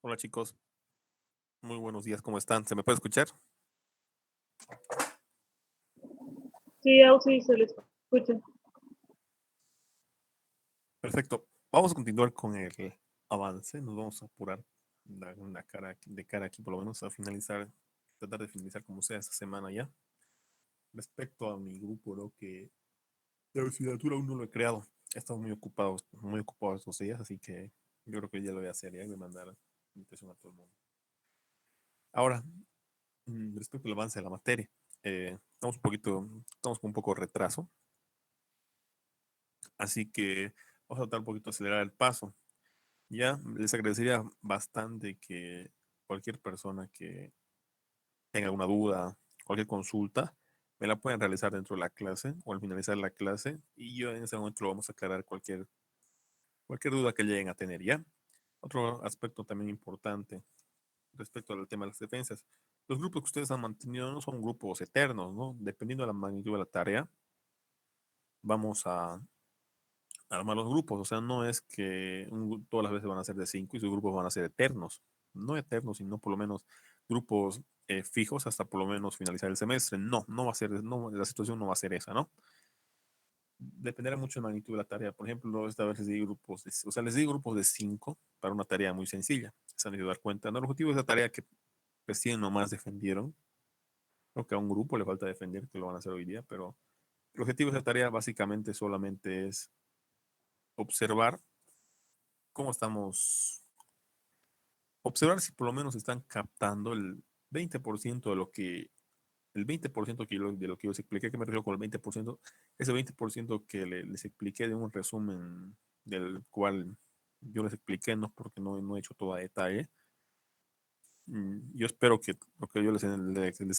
Hola chicos, muy buenos días, ¿cómo están? ¿Se me puede escuchar? Sí, sí, se les escucha. Perfecto, vamos a continuar con el avance, nos vamos a apurar de cara aquí por lo menos a finalizar, tratar de finalizar como sea esta semana ya. Respecto a mi grupo, lo que la asignatura aún no lo he creado, he estado muy ocupado estos días, así que yo creo que ya lo voy a hacer, ya voy a mandar invitación a todo el mundo. Ahora, respecto al avance de la materia, estamos con un poco de retraso. Así que vamos a tratar un poquito de acelerar el paso. Ya les agradecería bastante que cualquier persona que tenga alguna duda, cualquier consulta, me la puedan realizar dentro de la clase o al finalizar la clase y yo en ese momento lo vamos a aclarar cualquier duda que lleguen a tener, ¿ya? Otro aspecto también importante respecto al tema de las defensas. Los grupos que ustedes han mantenido no son grupos eternos, ¿no? Dependiendo de la magnitud de la tarea, vamos a armar los grupos. O sea, no es que todas las veces van a ser de cinco y sus grupos van a ser eternos. No eternos, sino por lo menos grupos fijos hasta por lo menos finalizar el semestre. No, no va a ser, no, la situación no va a ser esa, ¿no? Dependerá mucho de la magnitud de la tarea. Por ejemplo, esta vez les di grupos, o sea, les di grupos de cinco para una tarea muy sencilla. Se han ido a dar cuenta. No, el objetivo de esa tarea que recién nomás defendieron. Creo que a un grupo le falta defender, que lo van a hacer hoy día, pero el objetivo de esa tarea básicamente solamente es observar cómo estamos observar si por lo menos están captando el 20% el 20% de lo que yo les expliqué, que me refiero con el 20%, ese 20% que les expliqué de un resumen del cual yo les expliqué, no porque no he hecho todo a detalle. Yo espero que lo que yo les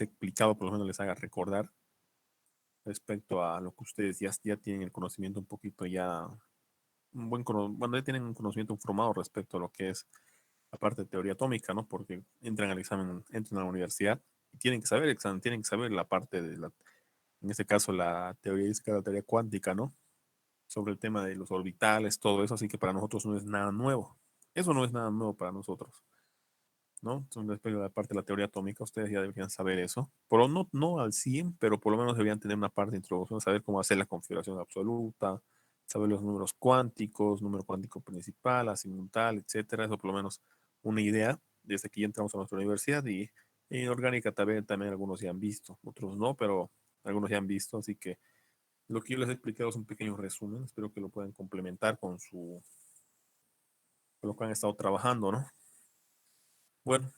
he explicado por lo menos les haga recordar respecto a lo que ustedes ya tienen el conocimiento un poquito ya, bueno, ya tienen un conocimiento formado respecto a lo que es aparte de teoría atómica, ¿no? Porque entran al examen, entran a la universidad y tienen que saber el examen, tienen que saber la parte en este caso la teoría física, la teoría cuántica, ¿no? Sobre el tema de los orbitales, todo eso, así que para nosotros no es nada nuevo. Eso no es nada nuevo para nosotros, ¿no? Entonces, respecto a la parte de la teoría atómica, ustedes ya deberían saber eso. Pero no al 100, pero por lo menos deberían tener una parte de introducción, saber cómo hacer la configuración absoluta, saber los números cuánticos, número cuántico principal, azimutal, etcétera. Eso por lo menos una idea desde que ya entramos a nuestra universidad y en orgánica también algunos ya han visto, otros no, pero algunos ya han visto, así que lo que yo les he explicado es un pequeño resumen, espero que lo puedan complementar con lo que han estado trabajando, ¿no? Bueno,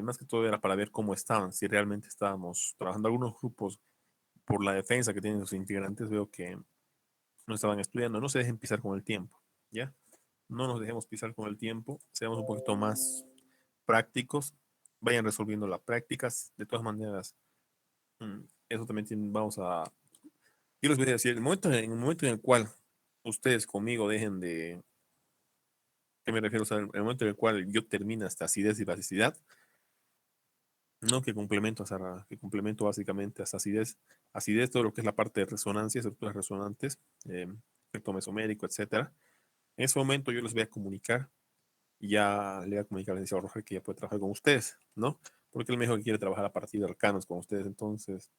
más que todo era para ver cómo estaban, si realmente estábamos trabajando. Algunos grupos, por la defensa que tienen sus integrantes, veo que no estaban estudiando. No se dejen pisar con el tiempo, ¿ya? No nos dejemos pisar con el tiempo, seamos un poquito más prácticos, vayan resolviendo las prácticas. De todas maneras, eso también vamos a... Yo les voy a decir, en el momento en el cual ustedes conmigo dejen de... ¿Qué me refiero? O sea, en el momento en el cual yo termine esta acidez y basicidad, no que complemento básicamente hasta acidez, todo lo que es la parte de resonancia, estructuras resonantes, efecto mesomérico, etcétera. En ese momento yo les voy a comunicar y ya le voy a comunicar al licenciado Roger que ya puede trabajar con ustedes, ¿no? Porque él me dijo que quiere trabajar a partir de arcanos con ustedes, entonces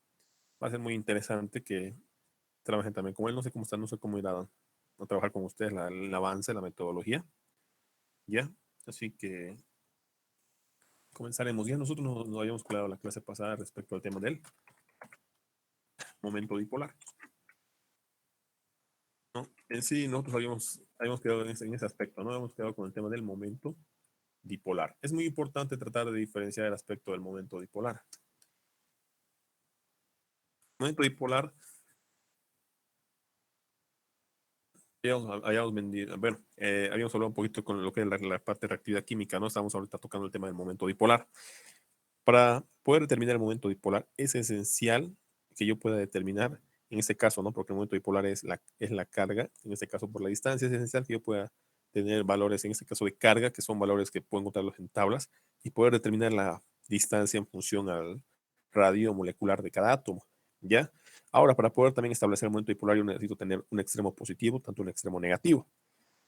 va a ser muy interesante que trabajen también con él. No sé cómo están, no sé cómo irá a trabajar con ustedes el avance, la metodología, ¿ya? Así que comenzaremos. Ya nosotros nos habíamos quedado la clase pasada respecto al tema del momento bipolar. ¿No? En sí, nosotros habíamos quedado en ese aspecto, ¿no? Habíamos quedado con el tema del momento dipolar. Es muy importante tratar de diferenciar el aspecto del momento dipolar. El momento dipolar, habíamos hablado un poquito con lo que es la parte de reactividad química, ¿no? Estamos ahorita tocando el tema del momento dipolar. Para poder determinar el momento dipolar, es esencial que yo pueda determinar, en este caso, ¿no? Porque el momento dipolar es la carga, en este caso por la distancia, es esencial que yo pueda tener valores, en este caso de carga, que son valores que puedo encontrarlos en tablas, y poder determinar la distancia en función al radio molecular de cada átomo, ¿ya? Ahora, para poder también establecer el momento dipolar, yo necesito tener un extremo positivo, tanto un extremo negativo.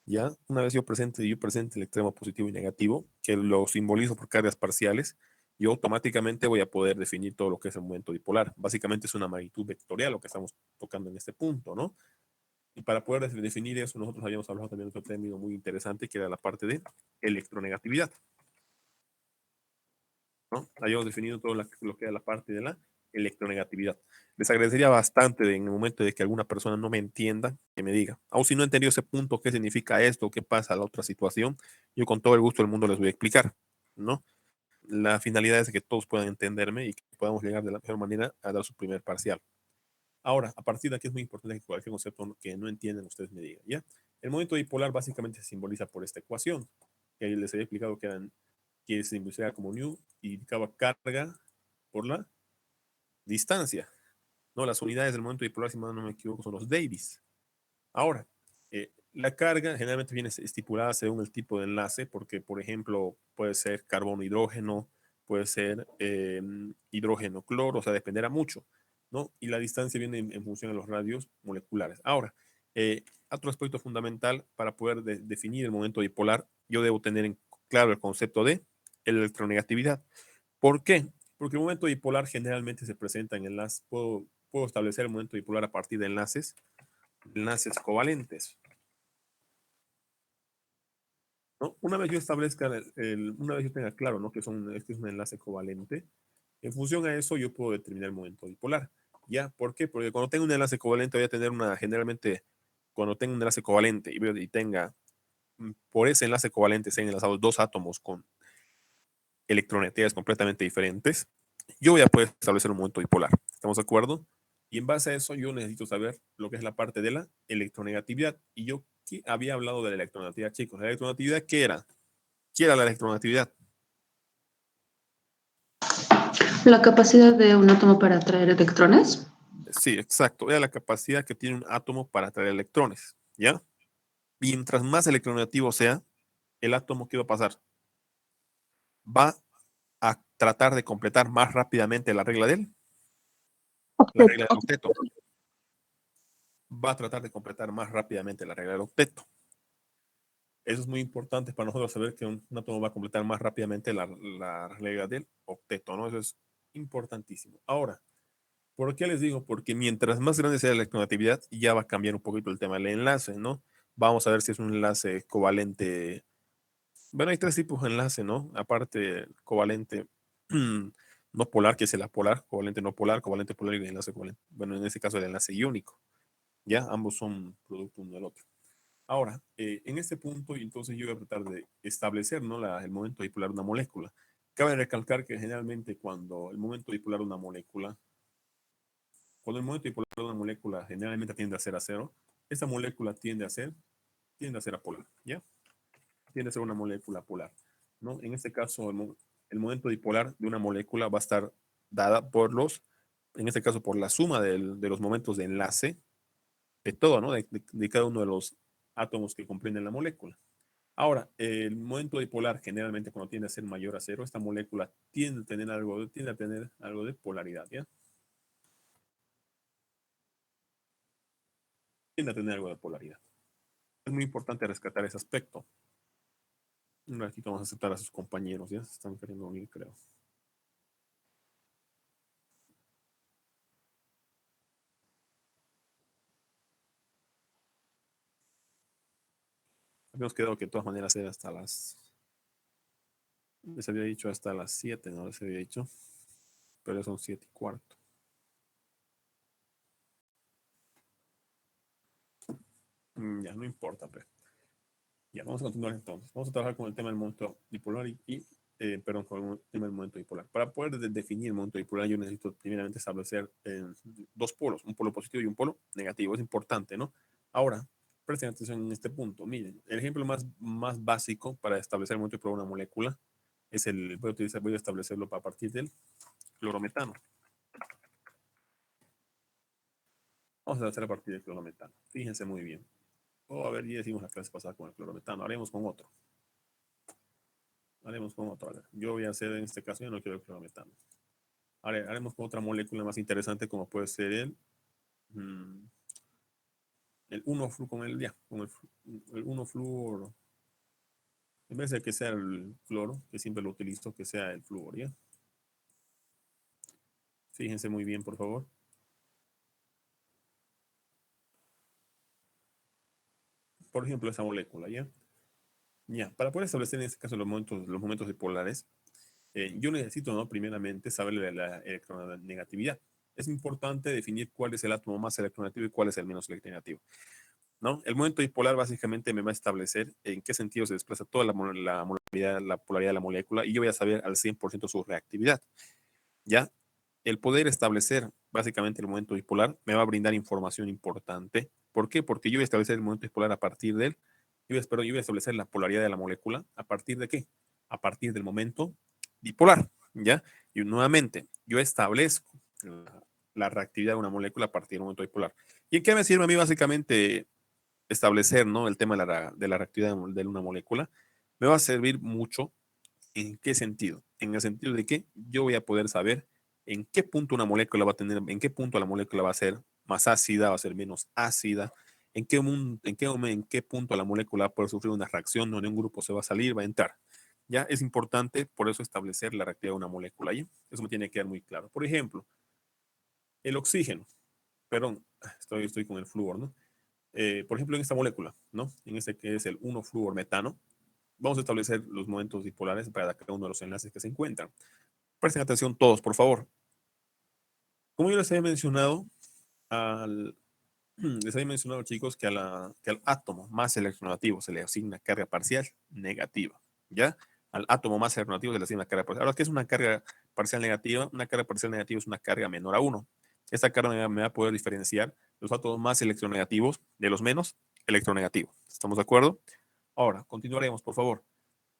Ya, una vez yo presente el extremo positivo y negativo, que lo simbolizo por cargas parciales, yo automáticamente voy a poder definir todo lo que es el momento dipolar. Básicamente es una magnitud vectorial lo que estamos tocando en este punto, ¿no? Y para poder definir eso, nosotros habíamos hablado también de otro término muy interesante, que era la parte de electronegatividad, ¿no? Habíamos definido todo lo que era la parte de la electronegatividad. Les agradecería bastante en el momento de que alguna persona no me entienda, que me diga, aun si no he entendido ese punto, qué significa esto, qué pasa a la otra situación, yo con todo el gusto del mundo les voy a explicar, ¿no? La finalidad es que todos puedan entenderme y que podamos llegar de la mejor manera a dar su primer parcial. Ahora, a partir de aquí es muy importante que cualquier concepto que no entiendan ustedes me digan, ¿ya? El momento dipolar básicamente se simboliza por esta ecuación, que ahí les había explicado que se simbolizaba como nu y indicaba carga por la distancia, ¿no? Las unidades del momento dipolar, si no me equivoco, son los Davis. Ahora, la carga generalmente viene estipulada según el tipo de enlace, porque, por ejemplo, puede ser carbono-hidrógeno, puede ser hidrógeno-cloro, o sea, dependerá mucho, ¿no? Y la distancia viene en función de los radios moleculares. Ahora, otro aspecto fundamental para poder definir el momento dipolar, yo debo tener en claro el concepto de electronegatividad. ¿Por qué? Porque el momento dipolar generalmente se presenta en enlaces. Puedo establecer el momento dipolar a partir de enlaces covalentes, ¿no? Una vez yo establezca, una vez yo tenga claro, ¿no? Que es un enlace covalente, en función a eso yo puedo determinar el momento dipolar. ¿Ya? ¿Por qué? Porque cuando tengo un enlace covalente voy a tener generalmente, cuando tengo un enlace covalente y tenga, por ese enlace covalente se han enlazado dos átomos con electronegatividades completamente diferentes, yo voy a poder establecer un momento dipolar. ¿Estamos de acuerdo? Y en base a eso yo necesito saber lo que es la parte de la electronegatividad. Y yo había hablado de la electronegatividad, chicos. ¿La electronegatividad qué era? ¿Qué era la electronegatividad? La capacidad de un átomo para atraer electrones. Sí, exacto. Era la capacidad que tiene un átomo para atraer electrones. ¿Ya? Mientras más electronegativo sea, el átomo, ¿qué va a pasar? Va a tratar de completar más rápidamente la regla del octeto. Va a tratar de completar más rápidamente la regla del octeto. Eso es muy importante para nosotros saber que un átomo va a completar más rápidamente la regla del octeto, ¿no? Eso es importantísimo. Ahora, ¿por qué les digo? Porque mientras más grande sea la electronegatividad, ya va a cambiar un poquito el tema del enlace, ¿no? Vamos a ver si es un enlace covalente. Bueno, hay tres tipos de enlace, ¿no? Aparte, covalente no polar, que es el apolar, covalente no polar, covalente polar y enlace covalente. Bueno, en este caso el enlace iónico, ¿ya? Ambos son producto uno del otro. Ahora, en este punto, entonces yo voy a tratar de establecer, ¿no? El momento dipolar de una molécula. Cabe recalcar que generalmente cuando el momento dipolar de una molécula, cuando el momento dipolar de una molécula generalmente tiende a ser a cero, esta molécula tiende a ser apolar, ¿ya? Tiende a ser una molécula polar, ¿no? En este caso, el momento dipolar de una molécula va a estar dada en este caso, por la suma de los momentos de enlace de todo, ¿no? De cada uno de los átomos que comprenden la molécula. Ahora, el momento dipolar generalmente cuando tiende a ser mayor a cero, esta molécula tiende a tener algo de polaridad, ¿ya? Tiende a tener algo de polaridad. Es muy importante rescatar ese aspecto. Un ratito vamos a aceptar a sus compañeros, ¿ya? Se están queriendo unir, creo. Habíamos quedado que de todas maneras era hasta les había dicho hasta las 7, ¿no? Les había dicho, pero son 7:15. Ya, no importa, pero ya, vamos a continuar entonces. Vamos a trabajar con el tema del momento dipolar perdón, con el tema del momento dipolar. Para poder definir el momento dipolar, yo necesito primeramente establecer dos polos, un polo positivo y un polo negativo. Es importante, ¿no? Ahora, presten atención en este punto. Miren, el ejemplo más básico para establecer el momento dipolar de una molécula voy a establecerlo a partir del clorometano. Vamos a hacer a partir del clorometano. Fíjense muy bien. A ver, ya decimos la clase pasada con el clorometano. Haremos con otro. A ver, yo voy a hacer en este caso, yo no quiero el clorometano. Haremos con otra molécula más interesante como puede ser el 1 flúor con el, ya, con el 1 flúor, en vez de que sea el cloro, que siempre lo utilizo, que sea el flúor, ¿ya? Fíjense muy bien, por favor. Por ejemplo, esa molécula, ¿ya? Ya, para poder establecer en este caso los momentos dipolares, yo necesito, ¿no? Primeramente, saber la electronegatividad. Es importante definir cuál es el átomo más electronegativo y cuál es el menos electronegativo, ¿no? El momento dipolar básicamente me va a establecer en qué sentido se desplaza toda la polaridad de la molécula y yo voy a saber al 100% su reactividad, ¿ya? El poder establecer básicamente el momento dipolar me va a brindar información importante. ¿Por qué? Porque yo voy a establecer el momento dipolar a partir de él. Yo voy a establecer la polaridad de la molécula a partir de qué? A partir del momento dipolar, ¿ya? Y nuevamente, yo establezco la reactividad de una molécula a partir del momento dipolar. ¿Y en qué me sirve a mí básicamente establecer, ¿no? El tema de la reactividad de una molécula? Me va a servir mucho. ¿En qué sentido? En el sentido de que yo voy a poder saber en qué punto una molécula va a tener, en qué punto la molécula va a ser más ácida, va a ser menos ácida, en qué punto la molécula va a poder sufrir una reacción donde un grupo se va a salir, va a entrar. Ya es importante por eso establecer la reactividad de una molécula. ¿Ya? Eso me tiene que quedar muy claro. Por ejemplo, el oxígeno, perdón, estoy con el flúor, ¿no? Por ejemplo, en esta molécula, ¿no? En este que es el 1-fluormetano, vamos a establecer los momentos dipolares para cada uno de los enlaces que se encuentran. Presten atención todos, por favor. Como yo les había mencionado, les había mencionado, chicos, que al átomo más electronegativo se le asigna carga parcial negativa, ¿ya? Al átomo más electronegativo se le asigna carga parcial. Ahora, ¿qué es una carga parcial negativa? Una carga parcial negativa es una carga menor a 1. Esta carga me va a poder diferenciar los átomos más electronegativos de los menos electronegativos. ¿Estamos de acuerdo? Ahora, continuaremos, por favor.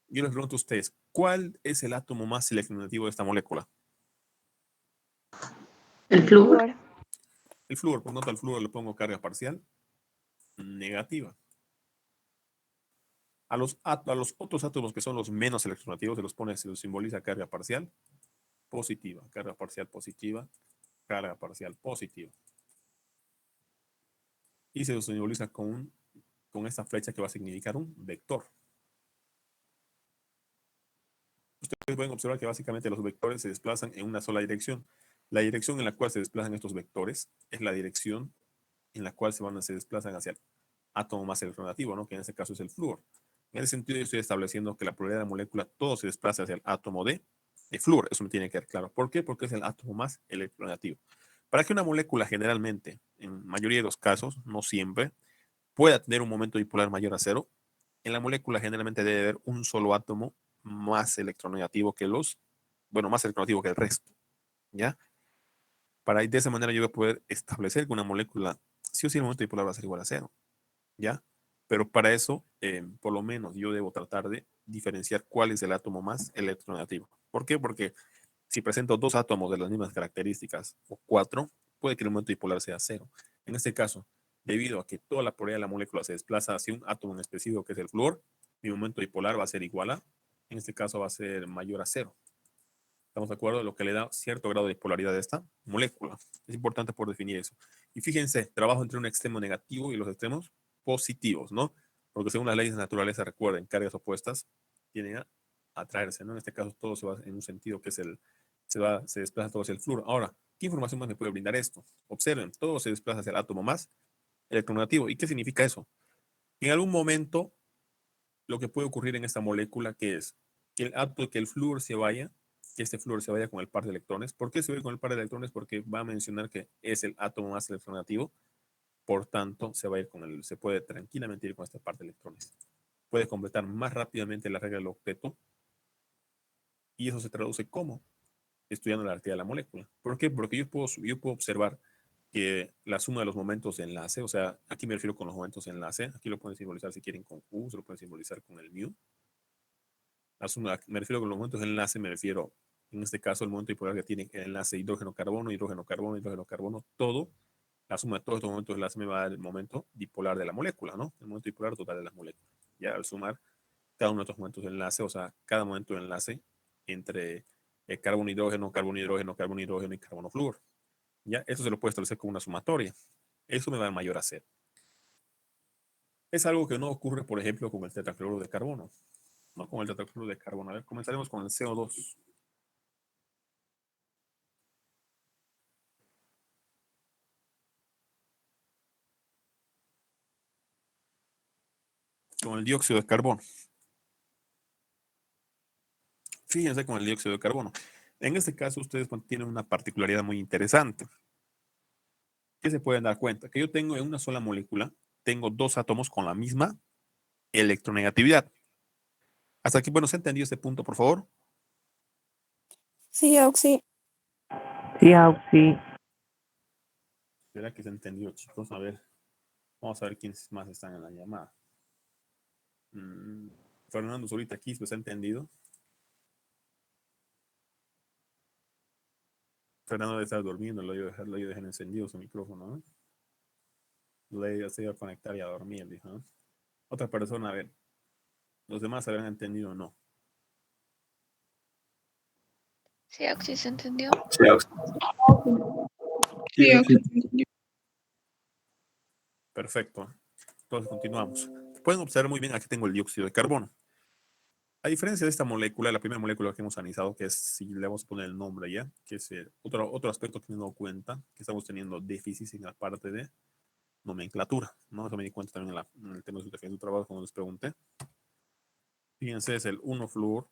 Yo les pregunto a ustedes, ¿cuál es el átomo más electronegativo de esta molécula? El flúor. Flúor. El flúor, por lo tanto, al flúor le pongo carga parcial negativa. A los otros átomos que son los menos electronegativos se los simboliza carga parcial positiva, carga parcial positiva, carga parcial positiva. Y se los simboliza con esta flecha que va a significar un vector. Ustedes pueden observar que básicamente los vectores se desplazan en una sola dirección. La dirección en la cual se desplazan estos vectores es la dirección en la cual se desplazan hacia el átomo más electronegativo, ¿no? Que en este caso es el flúor. En ese sentido, yo estoy estableciendo que la polaridad de la molécula todo se desplaza hacia el átomo de flúor. Eso me tiene que quedar claro. ¿Por qué? Porque es el átomo más electronegativo. Para que una molécula generalmente, en mayoría de los casos, no siempre, pueda tener un momento dipolar mayor a cero, en la molécula generalmente debe haber un solo átomo más electronegativo que más electronegativo que el resto, ¿ya? De esa manera yo voy a poder establecer que una molécula, sí o sí, el momento dipolar va a ser igual a cero, ¿ya? Pero para eso, por lo menos yo debo tratar de diferenciar cuál es el átomo más electronegativo. ¿Por qué? Porque si presento dos átomos de las mismas características o cuatro, puede que el momento dipolar sea cero. En este caso, debido a que toda la polaridad de la molécula se desplaza hacia un átomo en específico que es el flúor, mi momento dipolar va a ser igual a, en este caso va a ser mayor a cero. ¿Estamos de acuerdo? Lo que le da cierto grado de polaridad a esta molécula. Es importante por definir eso. Y fíjense, trabajo entre un extremo negativo y los extremos positivos, ¿no? Porque según las leyes de naturaleza, recuerden, cargas opuestas tienen a atraerse, ¿no? En este caso, todo se va en un sentido que es se desplaza todo hacia el flúor. Ahora, ¿qué información más me puede brindar esto? Observen, todo se desplaza hacia el átomo más electronegativo. ¿Y qué significa eso? En algún momento, lo que puede ocurrir en esta molécula, que es que el flúor se vaya, que este flúor se vaya con el par de electrones. ¿Por qué se va con el par de electrones? Porque va a mencionar que es el átomo más electronegativo, por tanto, se puede tranquilamente ir con este par de electrones. Puede completar más rápidamente la regla del octeto y eso se traduce como estudiando la reactividad de la molécula. ¿Por qué? Porque yo puedo observar que la suma de los momentos de enlace, o sea, aquí me refiero con los momentos de enlace, aquí lo pueden simbolizar si quieren con Q, se lo pueden simbolizar con el mu. Me refiero con los momentos de enlace, me refiero, en este caso, el momento dipolar que tiene el enlace hidrógeno-carbono, hidrógeno-carbono, hidrógeno-carbono, todo, la suma de todos estos momentos de enlace me va a dar el momento dipolar de la molécula, ¿no? El momento dipolar total de las moléculas. Ya al sumar cada uno de estos momentos de enlace, o sea, cada momento de enlace entre carbono-hidrógeno, carbono-hidrógeno, carbono-hidrógeno y carbono-flúor. Ya, eso se lo puede establecer como una sumatoria. Eso me va a mayor a cero. Es algo que no ocurre, por ejemplo, con el tetracloruro de carbono. No con el tetracloruro de carbono. A ver, comenzaremos con el CO2. Con el dióxido de carbono. Fíjense con el dióxido de carbono. En este caso, ustedes tienen una particularidad muy interesante. ¿Qué se pueden dar cuenta? Que yo tengo en una sola molécula, tengo dos átomos con la misma electronegatividad. Hasta aquí, bueno, ¿se ha entendido este punto, por favor? Sí, Auxi. Sí, Auxi. ¿Será que se ha entendido, chicos? A ver, vamos a ver quiénes más están en la llamada. Fernando Zurita aquí, ¿se ha entendido? Fernando debe estar durmiendo, lo iba a dejar encendido su micrófono, ¿no? Se iba a conectar y a dormir, dijo, ¿no? Otra persona, a ver, los demás habrán entendido o no. Sí, Auxi, ¿se entendió? Sí, Auxi. Perfecto. Entonces continuamos. Pueden observar muy bien, aquí tengo el dióxido de carbono. A diferencia de esta molécula, la primera molécula que hemos analizado, que es, si le vamos a poner el nombre ya, que es otro aspecto que me he dado cuenta, que estamos teniendo déficit en la parte de nomenclatura, ¿no? Eso me di cuenta también en el tema de su trabajo cuando les pregunté. Fíjense, es el 1-fluor.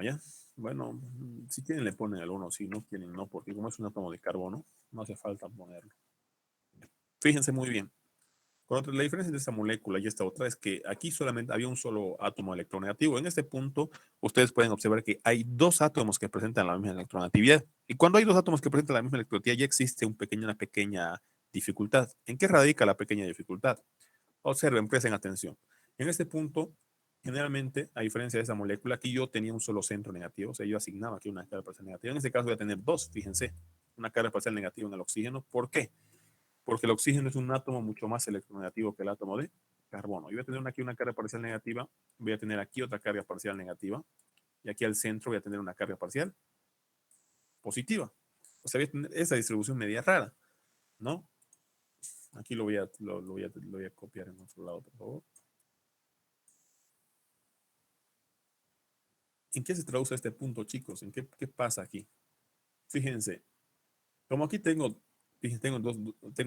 ¿Ya? Bueno, si quieren le ponen el 1, si no quieren no, porque como es un átomo de carbono, no hace falta ponerlo. Fíjense muy bien. La diferencia de esta molécula y esta otra es que aquí solamente había un solo átomo electronegativo. En este punto, ustedes pueden observar que hay dos átomos que presentan la misma electronegatividad. Y cuando hay dos átomos que presentan la misma electronegatividad, ya existe una pequeña dificultad. ¿En qué radica la pequeña dificultad? Observen, presten atención. En este punto, generalmente, a diferencia de esa molécula, aquí yo tenía un solo centro negativo, o sea, yo asignaba aquí una carga parcial negativa. En este caso voy a tener dos, fíjense, una carga parcial negativa en el oxígeno. ¿Por qué? Porque el oxígeno es un átomo mucho más electronegativo que el átomo de carbono. Yo voy a tener aquí una carga parcial negativa, voy a tener aquí otra carga parcial negativa, y aquí al centro voy a tener una carga parcial positiva. O sea, voy a tener esa distribución media rara, ¿no? Aquí lo voy a copiar en otro lado, por favor. ¿En qué se traduce este punto, chicos? ¿Qué pasa aquí? Fíjense, como aquí tengo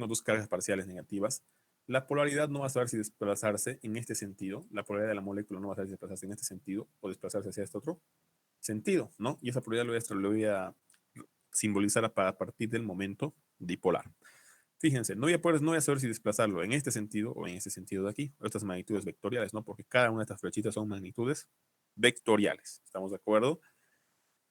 dos cargas parciales negativas, la polaridad no va a saber si desplazarse en este sentido, la polaridad de la molécula no va a saber si desplazarse en este sentido o desplazarse hacia este otro sentido, ¿no? Y esa polaridad lo voy a simbolizar a partir del momento dipolar. Fíjense, no voy a saber si desplazarlo en este sentido o en este sentido de aquí, o estas magnitudes vectoriales, ¿no? Porque cada una de estas flechitas son magnitudes vectoriales, ¿estamos de acuerdo?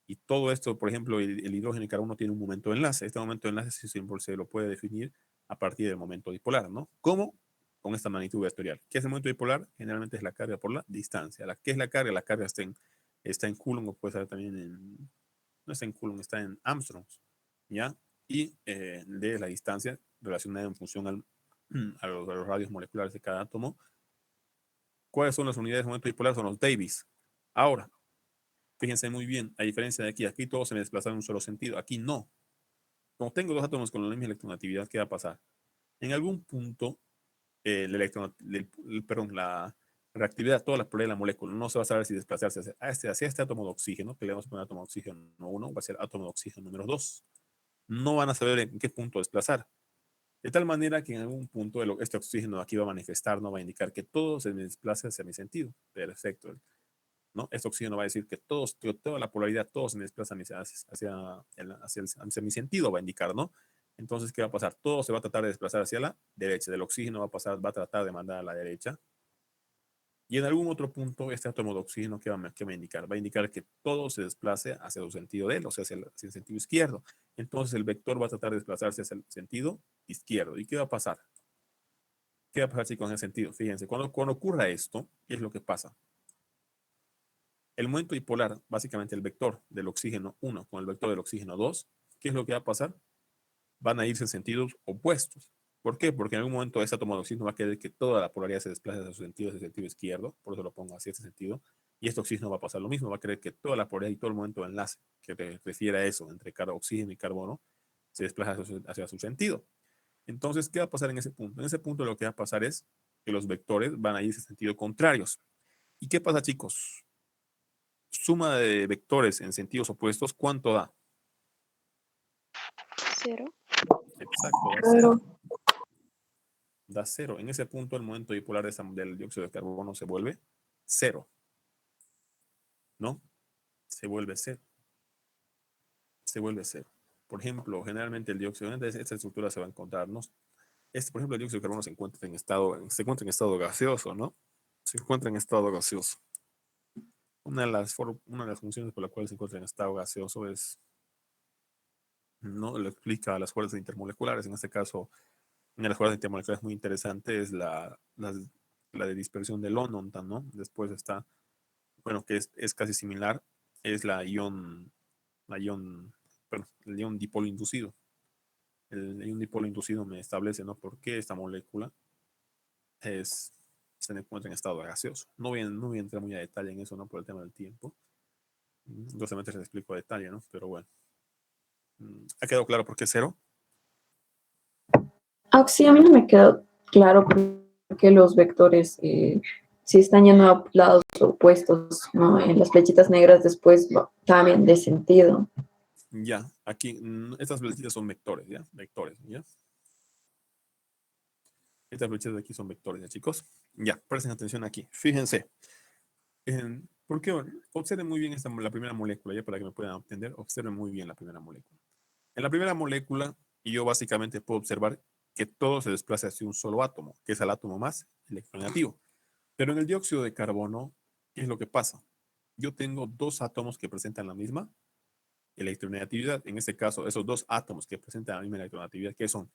Y todo esto, por ejemplo, el hidrógeno y carbono tiene un momento de enlace. Este momento de enlace se lo puede definir a partir del momento dipolar, ¿no? ¿Cómo? Con esta magnitud vectorial. ¿Qué es el momento dipolar? Generalmente es la carga por la distancia. ¿Qué es la carga? La carga está en Coulomb, o puede estar también no está en Coulomb, está en Armstrong, ¿ya? Y de la distancia relacionada en función a los radios moleculares de cada átomo. ¿Cuáles son las unidades de momento dipolar? Son los Davis. Ahora, fíjense muy bien, a diferencia de aquí todos se me desplazan en un solo sentido. Aquí no. Como tengo dos átomos con la misma electronegatividad, ¿qué va a pasar? En algún punto, la reactividad, toda la polaridad de la molécula, no se va a saber si desplazarse hacia este átomo de oxígeno, que le vamos a poner átomo de oxígeno 1, va a ser átomo de oxígeno número 2. No van a saber en qué punto desplazar. De tal manera que en algún punto este oxígeno aquí va a manifestar, no va a indicar que todo se me desplace hacia mi sentido. Perfecto. ¿No? Este oxígeno va a decir que toda la polaridad, todo se desplaza hacia mi sentido, va a indicar, ¿no? Entonces, ¿qué va a pasar? Todo se va a tratar de desplazar hacia la derecha. Del oxígeno va a tratar de mandar a la derecha. Y en algún otro punto, este átomo de oxígeno, ¿qué va a indicar? Va a indicar que todo se desplace hacia el sentido de él, o sea, hacia el sentido izquierdo. Entonces, el vector va a tratar de desplazarse hacia el sentido izquierdo. ¿Y qué va a pasar? ¿Qué va a pasar, chicos, en ese sentido? Fíjense, cuando ocurra esto, ¿qué es lo que pasa? El momento dipolar, básicamente el vector del oxígeno 1 con el vector del oxígeno 2, ¿qué es lo que va a pasar? Van a irse en sentidos opuestos. ¿Por qué? Porque en algún momento ese átomo de oxígeno va a querer que toda la polaridad se desplace hacia su sentido, hacia el sentido izquierdo, por eso lo pongo hacia ese sentido, y este oxígeno va a pasar lo mismo, va a querer que toda la polaridad y todo el momento de enlace que refiere a eso entre oxígeno y carbono se desplaza hacia su sentido. Entonces, ¿qué va a pasar en ese punto? En ese punto lo que va a pasar es que los vectores van a ir en sentido contrarios. ¿Y qué pasa, chicos? Suma de vectores en sentidos opuestos, ¿cuánto da? 0. Exacto, da Claro. 0. Da 0. En ese punto el momento dipolar del dióxido de carbono se vuelve 0. ¿No? Se vuelve 0. Se vuelve 0. Por ejemplo, generalmente el dióxido de esta estructura se va a encontrar, ¿no? Por ejemplo, el dióxido de carbono se encuentra en estado gaseoso, ¿no? Se encuentra en estado gaseoso. Una de las funciones por la cual se encuentra en estado gaseoso es, ¿no? Lo explica las fuerzas intermoleculares. En este caso, una de las fuerzas intermoleculares muy interesante es la de dispersión del London, ¿no? Después está, bueno, que es casi similar, es el ion dipolo inducido. El ion dipolo inducido me establece, ¿no? Por qué esta molécula se encuentra en estado gaseoso. No voy a entrar muy a detalle en eso, ¿no? Por el tema del tiempo. Entonces se les explico a detalle, ¿no? Pero bueno. ¿Ha quedado claro por qué 0? Sí, a mí no me quedó claro por qué los vectores, si están yendo a lados opuestos, ¿no? En las flechitas negras después cambian de sentido. Ya, aquí, estas flechitas son vectores, ¿ya? Vectores, ¿ya? Estas flechitas de aquí son vectores, ¿ya, chicos? Ya, presten atención aquí. Fíjense. ¿Por qué? Observen muy bien la primera molécula, ya para que me puedan entender. Observen muy bien la primera molécula. En la primera molécula, yo básicamente puedo observar que todo se desplaza hacia un solo átomo, que es el átomo más electronegativo. Pero en el dióxido de carbono, ¿qué es lo que pasa? Yo tengo dos átomos que presentan la misma electronegatividad. En este caso, esos dos átomos que presentan la misma electronegatividad, ¿qué son?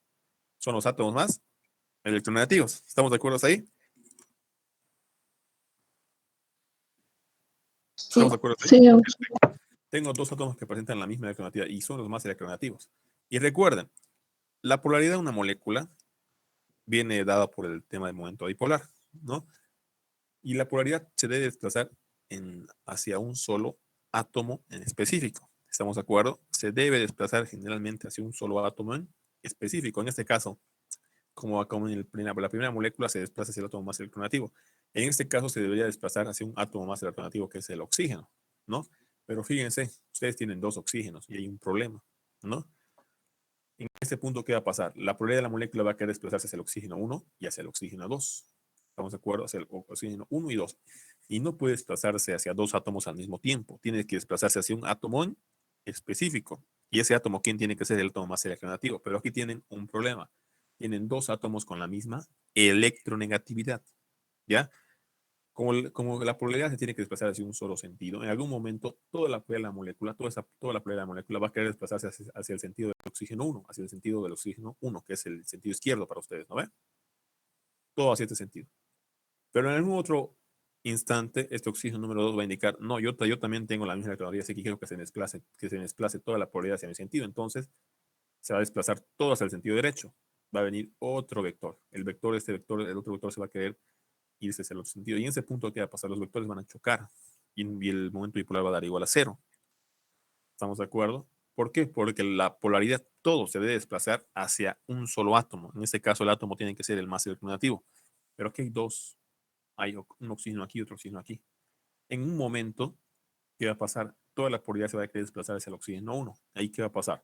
Son los átomos más electronegativos. ¿Estamos de acuerdo hasta ahí? Sí, ¿Estamos de acuerdo hasta ahí? Sí, Tengo dos átomos que presentan la misma electronegatividad y son los más electronegativos. Y recuerden, la polaridad de una molécula viene dada por el tema del momento dipolar, ¿no? Y la polaridad se debe desplazar hacia un solo átomo en específico. ¿Estamos de acuerdo? Se debe desplazar generalmente hacia un solo átomo en específico. En este caso, como en la primera molécula se desplaza hacia el átomo más electronegativo. En este caso se debería desplazar hacia un átomo más electronegativo, que es el oxígeno, ¿no? Pero fíjense, ustedes tienen dos oxígenos y hay un problema, ¿no? En este punto, ¿qué va a pasar? La polaridad de la molécula va a querer desplazarse hacia el oxígeno 1 y hacia el oxígeno 2. ¿Estamos de acuerdo? Hacia el oxígeno 1 y 2. Y no puede desplazarse hacia dos átomos al mismo tiempo. Tiene que desplazarse hacia un átomo en específico. Y ese átomo, ¿quién tiene que ser el átomo más electronegativo? Pero aquí tienen un problema. Tienen dos átomos con la misma electronegatividad. ¿Ya? Como la polaridad se tiene que desplazar hacia un solo sentido, en algún momento toda la polaridad de la molécula, toda la polaridad de la molécula va a querer desplazarse hacia el sentido del oxígeno 1, hacia el sentido del oxígeno 1, que es el sentido izquierdo para ustedes, ¿no ven? Todo hacia este sentido. Pero en algún otro instante, este oxígeno número 2 va a indicar, no, yo también tengo la misma electronegatividad, así que quiero que se desplace toda la polaridad hacia mi sentido. Entonces, se va a desplazar todo hacia el sentido derecho. Va a venir otro vector. El otro vector se va a querer irse hacia el otro sentido. Y en ese punto, ¿qué va a pasar? Los vectores van a chocar y el momento dipolar va a dar igual a 0. ¿Estamos de acuerdo? ¿Por qué? Porque la polaridad, todo se debe desplazar hacia un solo átomo. En este caso, el átomo tiene que ser el más electronegativo. Pero aquí hay dos. Hay un oxígeno aquí y otro oxígeno aquí. En un momento, ¿qué va a pasar? Toda la polaridad se va a querer desplazar hacia el oxígeno 1. Ahí, ¿qué va a pasar?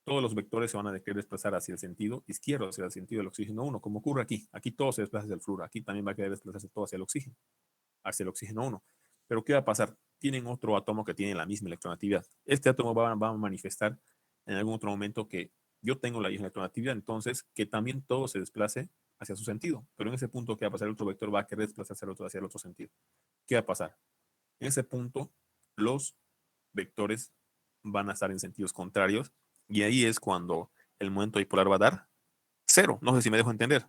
Todos los vectores se van a querer desplazar hacia el sentido izquierdo, hacia el sentido del oxígeno 1, como ocurre aquí. Aquí todo se desplaza hacia el flúor. Aquí también va a querer desplazarse todo hacia el oxígeno 1. Pero ¿qué va a pasar? Tienen otro átomo que tiene la misma electronegatividad. Este átomo va a manifestar en algún otro momento que yo tengo la misma electronegatividad, entonces que también todo se desplace hacia su sentido. Pero en ese punto, ¿qué va a pasar? El otro vector va a querer desplazarse hacia el otro sentido. ¿Qué va a pasar? En ese punto, los vectores van a estar en sentidos contrarios y ahí es cuando el momento dipolar va a dar 0. No sé si me dejo entender.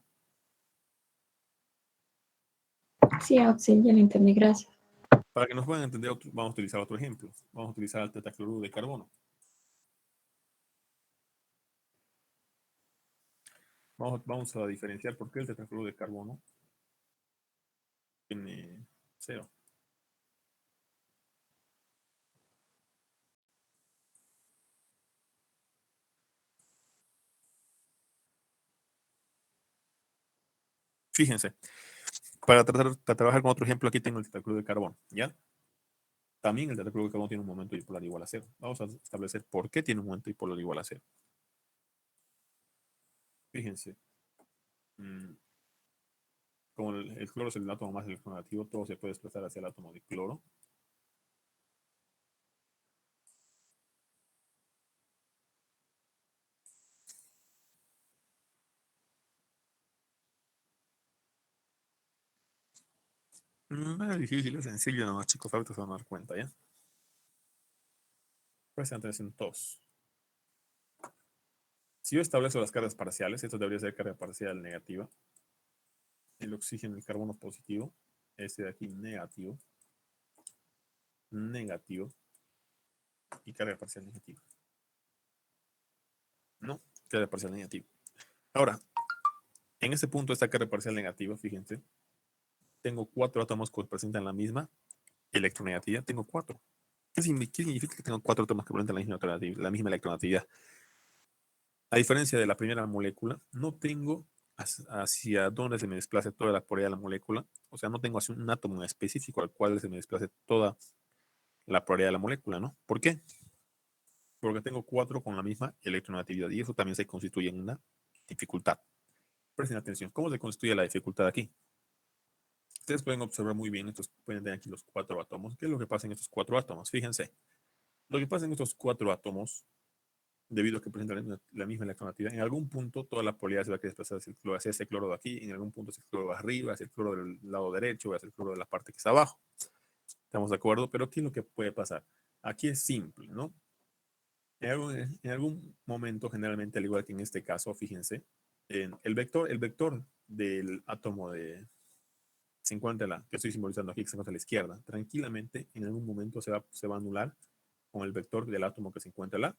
sí, sí, ya lo entendí, gracias. Para que nos puedan entender, vamos a utilizar otro ejemplo. Vamos a utilizar el tetacloruro de carbono. Vamos a diferenciar por qué el tetacloruro de carbono tiene 0. Fíjense, para trabajar con otro ejemplo, aquí tengo el tetracloruro de carbono, ¿ya? También el tetracloruro de carbono tiene un momento dipolar igual a 0. Vamos a establecer por qué tiene un momento dipolar igual a 0. Fíjense, como el cloro es el átomo más electronegativo, todo se puede desplazar hacia el átomo de cloro. No es difícil, es sencillo nomás, chicos, ahorita se van a dar cuenta, ¿ya? Presten atención todos. Si yo establezco las cargas parciales, esto debería ser carga parcial negativa. El oxígeno, el carbono positivo, este de aquí negativo, negativo y carga parcial negativa. No, carga parcial negativa. Ahora, en este punto, esta carga parcial negativa, fíjense, tengo 4 átomos que presentan la misma electronegatividad. Tengo 4. ¿Qué significa que tengo 4 átomos que presentan la misma electronegatividad? A diferencia de la primera molécula, no tengo hacia dónde se me desplace toda la polaridad de la molécula. O sea, no tengo hacia un átomo específico al cual se me desplace toda la polaridad de la molécula, ¿no? ¿Por qué? Porque tengo 4 con la misma electronegatividad y eso también se constituye en una dificultad. Presten atención, ¿cómo se constituye la dificultad aquí? Ustedes pueden observar muy bien, pueden tener aquí los 4 átomos. ¿Qué es lo que pasa en estos 4 átomos? Fíjense, lo que pasa en estos 4 átomos, debido a que presentan la misma electronegatividad, en algún punto toda la polaridad se va a desplazar hacia ese cloro de aquí, en algún punto ese cloro va arriba, hacia el cloro del lado derecho, hacia el cloro de la parte que está abajo. ¿Estamos de acuerdo? Pero ¿qué es lo que puede pasar? Aquí es simple, ¿no? En algún momento, generalmente, al igual que en este caso, fíjense, el vector del átomo que se encuentra que estoy simbolizando aquí, que se encuentra a la izquierda, tranquilamente en algún momento se va a anular con el vector del átomo que se encuentra a la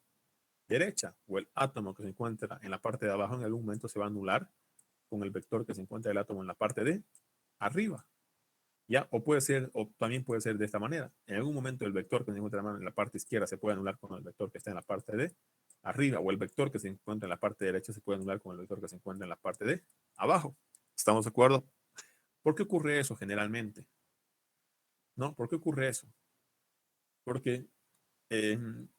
derecha, o el átomo que se encuentra en la parte de abajo en algún momento se va a anular con el vector que se encuentra del átomo en la parte de arriba. ¿Ya? O también puede ser de esta manera. En algún momento el vector que se encuentra en la parte izquierda se puede anular con el vector que está en la parte de arriba, o el vector que se encuentra en la parte derecha se puede anular con el vector que se encuentra en la parte de abajo. ¿Estamos de acuerdo? ¿Por qué ocurre eso generalmente? ¿No? ¿Por qué ocurre eso? Porque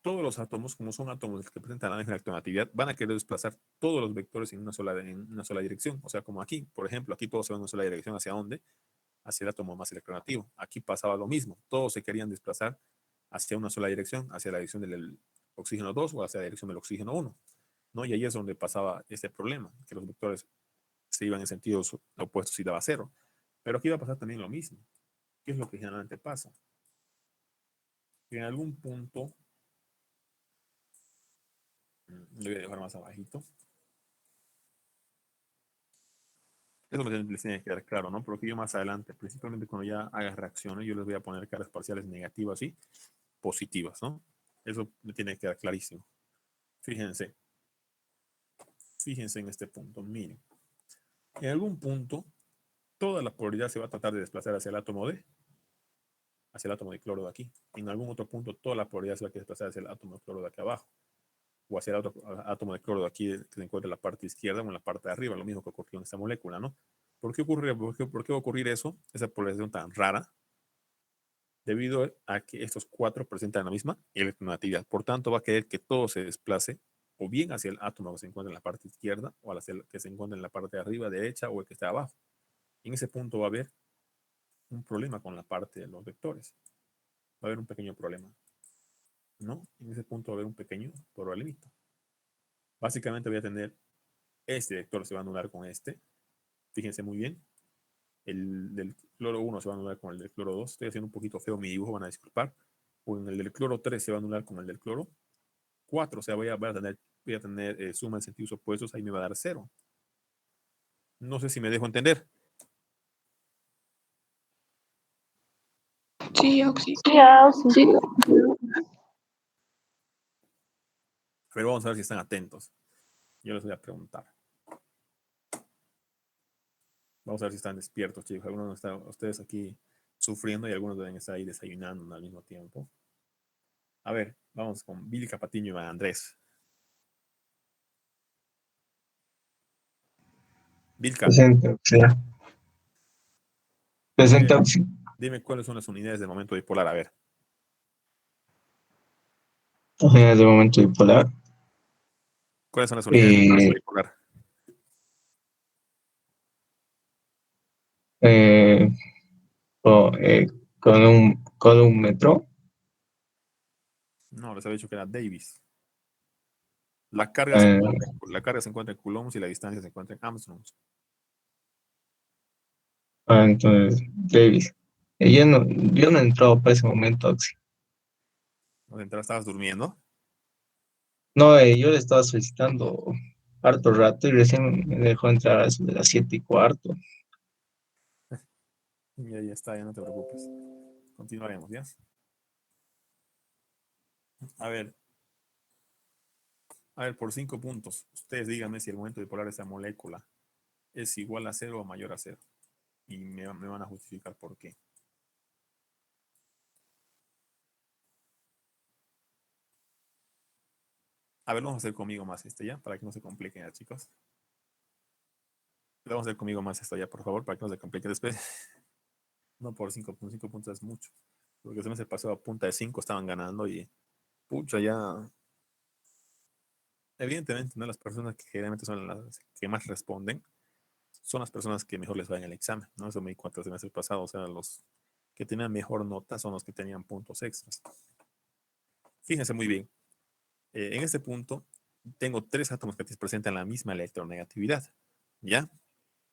todos los átomos, como son átomos que presentan la misma electronegatividad, van a querer desplazar todos los vectores en una sola dirección. O sea, como aquí, por ejemplo, aquí todos se van en una sola dirección. ¿Hacia dónde? Hacia el átomo más electronegativo. Aquí pasaba lo mismo. Todos se querían desplazar hacia una sola dirección, hacia la dirección del oxígeno 2 o hacia la dirección del oxígeno 1. ¿No? Y ahí es donde pasaba este problema, que los vectores se iban en sentidos opuestos y daba 0. Pero aquí va a pasar también lo mismo. ¿Qué es lo que generalmente pasa? Que en algún punto, lo voy a dejar más abajito. Eso les tiene que quedar claro, ¿no? Porque yo más adelante, principalmente cuando ya haga reacciones, yo les voy a poner cargas parciales negativas y positivas, ¿no? Eso me tiene que quedar clarísimo. Fíjense. Fíjense en este punto. Miren. En algún punto, toda la polaridad se va a tratar de desplazar hacia el átomo de cloro de aquí. En algún otro punto, toda la polaridad se va a desplazar hacia el átomo de cloro de aquí abajo. O hacia el otro átomo de cloro de aquí que se encuentra en la parte izquierda o en la parte de arriba, lo mismo que ocurrió en esta molécula, ¿no? ¿Por qué va a ocurrir eso? Esa polarización tan rara, debido a que estos 4 presentan la misma electronegatividad. Por tanto, va a querer que todo se desplace o bien hacia el átomo que se encuentra en la parte izquierda o hacia el que se encuentra en la parte de arriba, derecha o el que está abajo. En ese punto va a haber un problema con la parte de los vectores. Va a haber un pequeño problema, ¿no? En ese punto va a haber un pequeño problemita. Básicamente voy a tener este vector se va a anular con este. Fíjense muy bien. El del cloro 1 se va a anular con el del cloro 2. Estoy haciendo un poquito feo mi dibujo, van a disculpar. O en el del cloro 3 se va a anular con el del cloro 4. O sea, voy a tener suma en sentidos opuestos. Ahí me va a dar 0. No sé si me dejo entender. Sí, Oxy. Sí. Pero vamos a ver si están atentos. Yo les voy a preguntar. Vamos a ver si están despiertos, chicos. Algunos están ustedes aquí sufriendo y algunos deben estar ahí desayunando al mismo tiempo. A ver, vamos con Vilca Patiño y Andrés. Vilca. Presente, sí. Presente, Auxi. Dime cuáles son las unidades del momento dipolar. A ver, De momento bipolar. ¿cuáles son las unidades del momento dipolar? Eh, o, con un metro. No, les había dicho que era Davis. La carga, Eh, la carga se encuentra en coulombs y la distancia se encuentra en Armstrongs. entonces, Davis. Yo no he entrado para ese momento, Auxi. Mientras estabas durmiendo. No, yo le estaba solicitando harto rato y recién me dejó entrar a eso de las 7:15. Y ahí está, ya no te preocupes. Continuaremos, ¿ya? A ver, por 5 puntos. Ustedes díganme si el momento dipolar de esa molécula es igual a 0 o mayor a 0. Y me van a justificar por qué. A ver, vamos a hacer conmigo más esto ya, para que no se compliquen ya, chicos. Vamos a hacer conmigo más esto ya, por favor, para que no se complique después. No por 5 puntos, 5 puntos es mucho. Porque se me pasó a punta de 5, estaban ganando y pucha, ya. Evidentemente, ¿no? Las personas que generalmente son las que más responden son las personas que mejor les va en el examen, ¿no? Eso me di cuenta el semestre pasado, o sea, los que tenían mejor nota son los que tenían puntos extras. Fíjense muy bien, en este punto tengo 3 átomos que presentan la misma electronegatividad, ¿ya?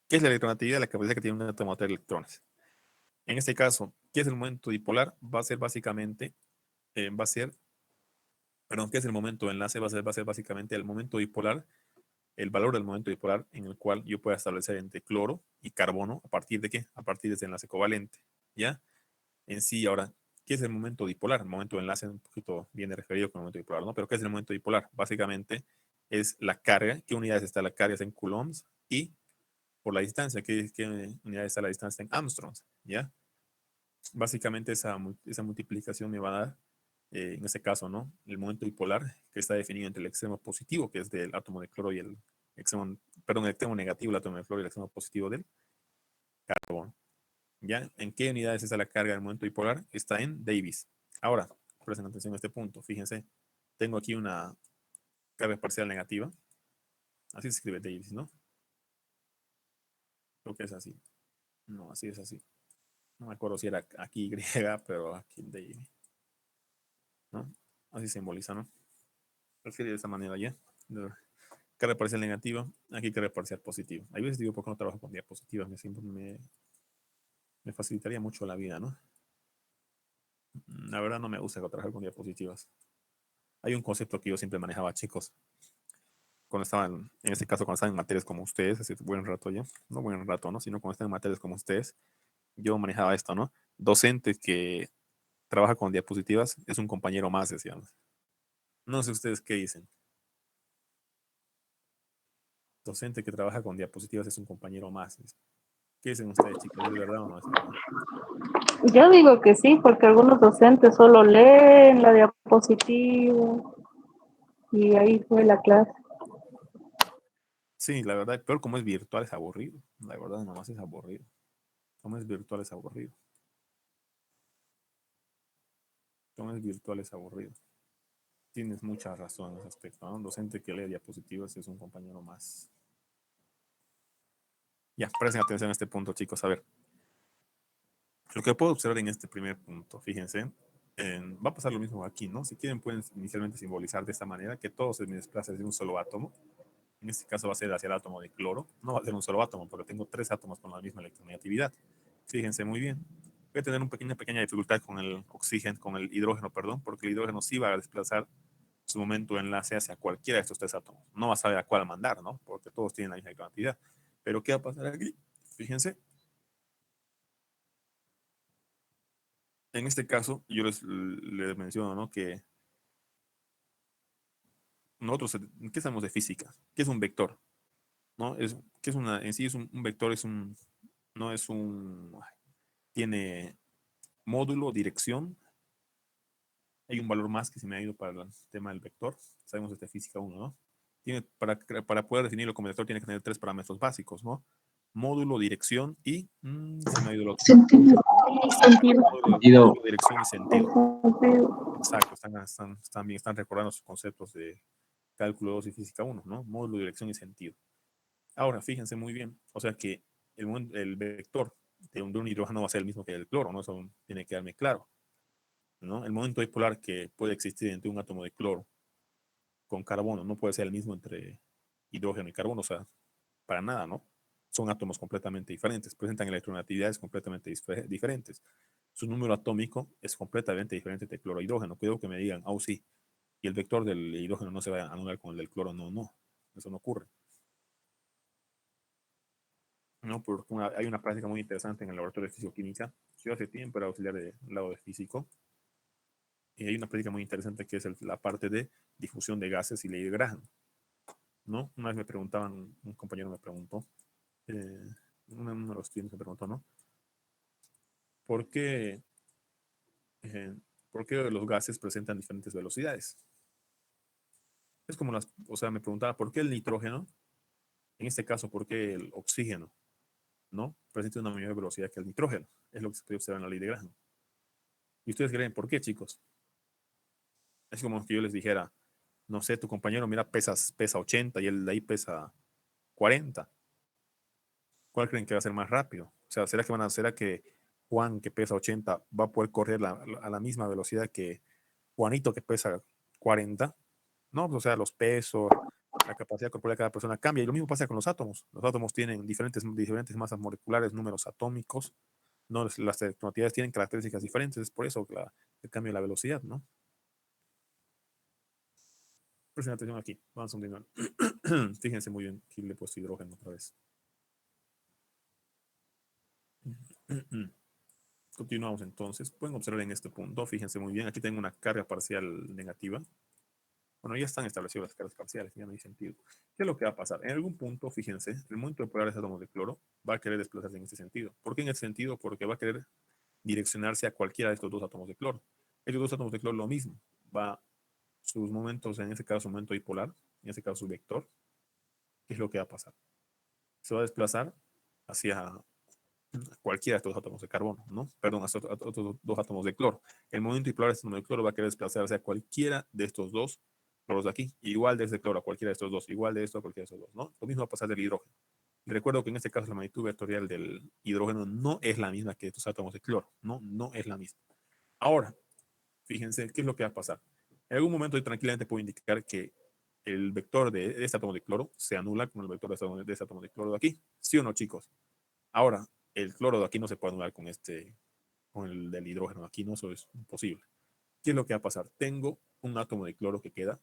¿Qué es la electronegatividad? La capacidad que tiene un átomo de tener electrones. En este caso, ¿qué es el momento dipolar? Va a ser básicamente, perdón, ¿qué es el momento de enlace? Va a ser básicamente el momento dipolar, el valor del momento dipolar en el cual yo pueda establecer entre cloro y carbono, ¿a partir de qué? A partir de ese enlace covalente, ¿ya? En sí, ahora, ¿qué es el momento dipolar? El momento de enlace un poquito viene referido con el momento dipolar, ¿no? Pero ¿qué es el momento dipolar? Básicamente es la carga, ¿qué unidades está la carga? Es en coulombs y por la distancia, ¿qué unidades está la distancia en Armstrongs? ¿Ya? Básicamente esa multiplicación me va a dar, en este caso, ¿no? El momento dipolar que está definido entre el extremo positivo, que es del átomo de cloro y el extremo, perdón, el extremo negativo del átomo de cloro y el extremo positivo del carbono. ¿Ya? ¿En qué unidades está la carga del momento dipolar? Está en Davis. Ahora, presten atención a este punto. Fíjense, tengo aquí una carga parcial negativa. Así se escribe Davis, ¿no? Creo que es así. No, así es así. No me acuerdo si era aquí Y, pero aquí Davis, ¿no? Así simboliza, ¿no? Se escribe de esta manera ya. Carga parcial negativa, aquí carga parcial positiva. Hay veces digo, ¿por qué no trabajo con diapositivas? Me facilitaría mucho la vida, ¿no? La verdad no me gusta trabajar con diapositivas. Hay un concepto que yo siempre manejaba, chicos, cuando estaban, en este caso, cuando estaban en materias como ustedes, hace buen rato ya, no buen rato, ¿no? Sino cuando están en materias como ustedes, yo manejaba esto, ¿no? Docente que trabaja con diapositivas es un compañero más, decíamos. No sé ustedes qué dicen. Docente que trabaja con diapositivas es un compañero más. ¿Qué dicen ustedes, chicos? ¿Es verdad o no es verdad? Yo digo que sí, porque algunos docentes solo leen la diapositiva y ahí fue la clase. Sí, la verdad, pero como es virtual es aburrido. La verdad, nomás es aburrido. Como es virtual es aburrido. Como es virtual es aburrido. Tienes mucha razón en ese aspecto, ¿no? Un docente que lee diapositivas es un compañero más. Ya, presten atención a este punto, chicos. A ver, lo que puedo observar en este primer punto, fíjense, va a pasar lo mismo aquí, ¿no? Si quieren, pueden inicialmente simbolizar de esta manera que todo se me desplaza de un solo átomo. En este caso va a ser hacia el átomo de cloro. No va a ser un solo átomo, porque tengo 3 átomos con la misma electronegatividad. Fíjense muy bien. Voy a tener una pequeña dificultad con el oxígeno, con el hidrógeno, perdón, porque el hidrógeno sí va a desplazar su momento de enlace hacia cualquiera de estos 3 átomos. No va a saber a cuál mandar, ¿no? Porque todos tienen la misma cantidad. Pero ¿qué va a pasar aquí? Fíjense. En este caso, yo les menciono, ¿no? Que nosotros, ¿qué sabemos de física? ¿Qué es un vector? ¿No? ¿Qué es en sí es un vector, no es tiene módulo, dirección. Hay un valor más que se me ha ido para el tema del vector. Sabemos desde física 1, ¿no? Para poder definirlo como vector tiene que tener 3 parámetros básicos, ¿no? módulo, dirección y se me ha ido el otro. Sentido. Sentido. Módulo, dirección y sentido. Sentido. Exacto, están recordando sus conceptos de cálculo 2 y física 1, ¿no? Módulo, dirección y sentido. Ahora, fíjense muy bien, o sea que el vector de un hidrógeno va a ser el mismo que el del cloro, ¿no? Eso tiene que quedarme claro, ¿no? El momento dipolar que puede existir entre un átomo de cloro con carbono no puede ser el mismo entre hidrógeno y carbono, o sea, para nada, ¿no? Son átomos completamente diferentes, presentan electronegatividades completamente diferentes. Su número atómico es completamente diferente de cloro e hidrógeno. Cuidado que me digan, oh sí, y el vector del hidrógeno no se va a anular con el del cloro. No, no, eso no ocurre. No, porque hay una práctica muy interesante en el laboratorio de fisicoquímica. Yo hace tiempo era auxiliar del lado de físico. Y hay una práctica muy interesante que es la parte de difusión de gases y ley de Graham, ¿no? Una vez me preguntaban, un compañero me preguntó, uno de los estudiantes me preguntó, ¿no? ¿Por qué, eh, ¿por qué los gases presentan diferentes velocidades? Es como o sea, me preguntaba, ¿por qué el nitrógeno, en este caso, por qué el oxígeno, ¿no? Presenta una mayor velocidad que el nitrógeno? Es lo que se puede observar en la ley de Graham. ¿Y ustedes creen por qué, chicos? Es como que yo les dijera, no sé, tu compañero, mira, pesa 80 y el de ahí pesa 40. ¿Cuál creen que va a ser más rápido? O sea, ¿será que Juan, que pesa 80, va a poder correr a la misma velocidad que Juanito, que pesa 40? No, pues, o sea, los pesos, la capacidad corporal de cada persona cambia. Y lo mismo pasa con los átomos. Los átomos tienen diferentes masas moleculares, números atómicos, ¿no? Las electronegatividades tienen características diferentes. Es por eso el cambio de la velocidad, ¿no? Presten atención aquí. Vamos a continuar. Fíjense muy bien. Aquí le he puesto hidrógeno otra vez. Continuamos entonces. Pueden observar en este punto. Fíjense muy bien. Aquí tengo una carga parcial negativa. Bueno, ya están establecidas las cargas parciales. Ya no hay sentido. ¿Qué es lo que va a pasar? En algún punto, fíjense, el momento de polar de átomos de cloro va a querer desplazarse en este sentido. ¿Por qué en este sentido? Porque va a querer direccionarse a cualquiera de estos dos átomos de cloro. Estos dos átomos de cloro lo mismo. Sus momentos, en este caso su momento dipolar, en este caso su vector, ¿qué es lo que va a pasar? Se va a desplazar hacia cualquiera de estos átomos de carbono, ¿no? Perdón, hacia otros dos átomos de cloro. El momento dipolar de este átomo de cloro va a querer desplazarse a cualquiera de estos dos cloros de aquí, igual de este cloro a cualquiera de estos dos, igual de esto a cualquiera de estos dos, ¿no? Lo mismo va a pasar del hidrógeno. Y recuerdo que en este caso la magnitud vectorial del hidrógeno no es la misma que estos átomos de cloro, no es la misma. Ahora, fíjense, ¿qué es lo que va a pasar? En algún momento yo tranquilamente puedo indicar que el vector de este átomo de cloro se anula con el vector de este átomo de cloro de aquí. ¿Sí o no, chicos? Ahora, el cloro de aquí no se puede anular con el del hidrógeno de aquí, ¿no? Eso es imposible. ¿Qué es lo que va a pasar? Tengo un átomo de cloro que queda,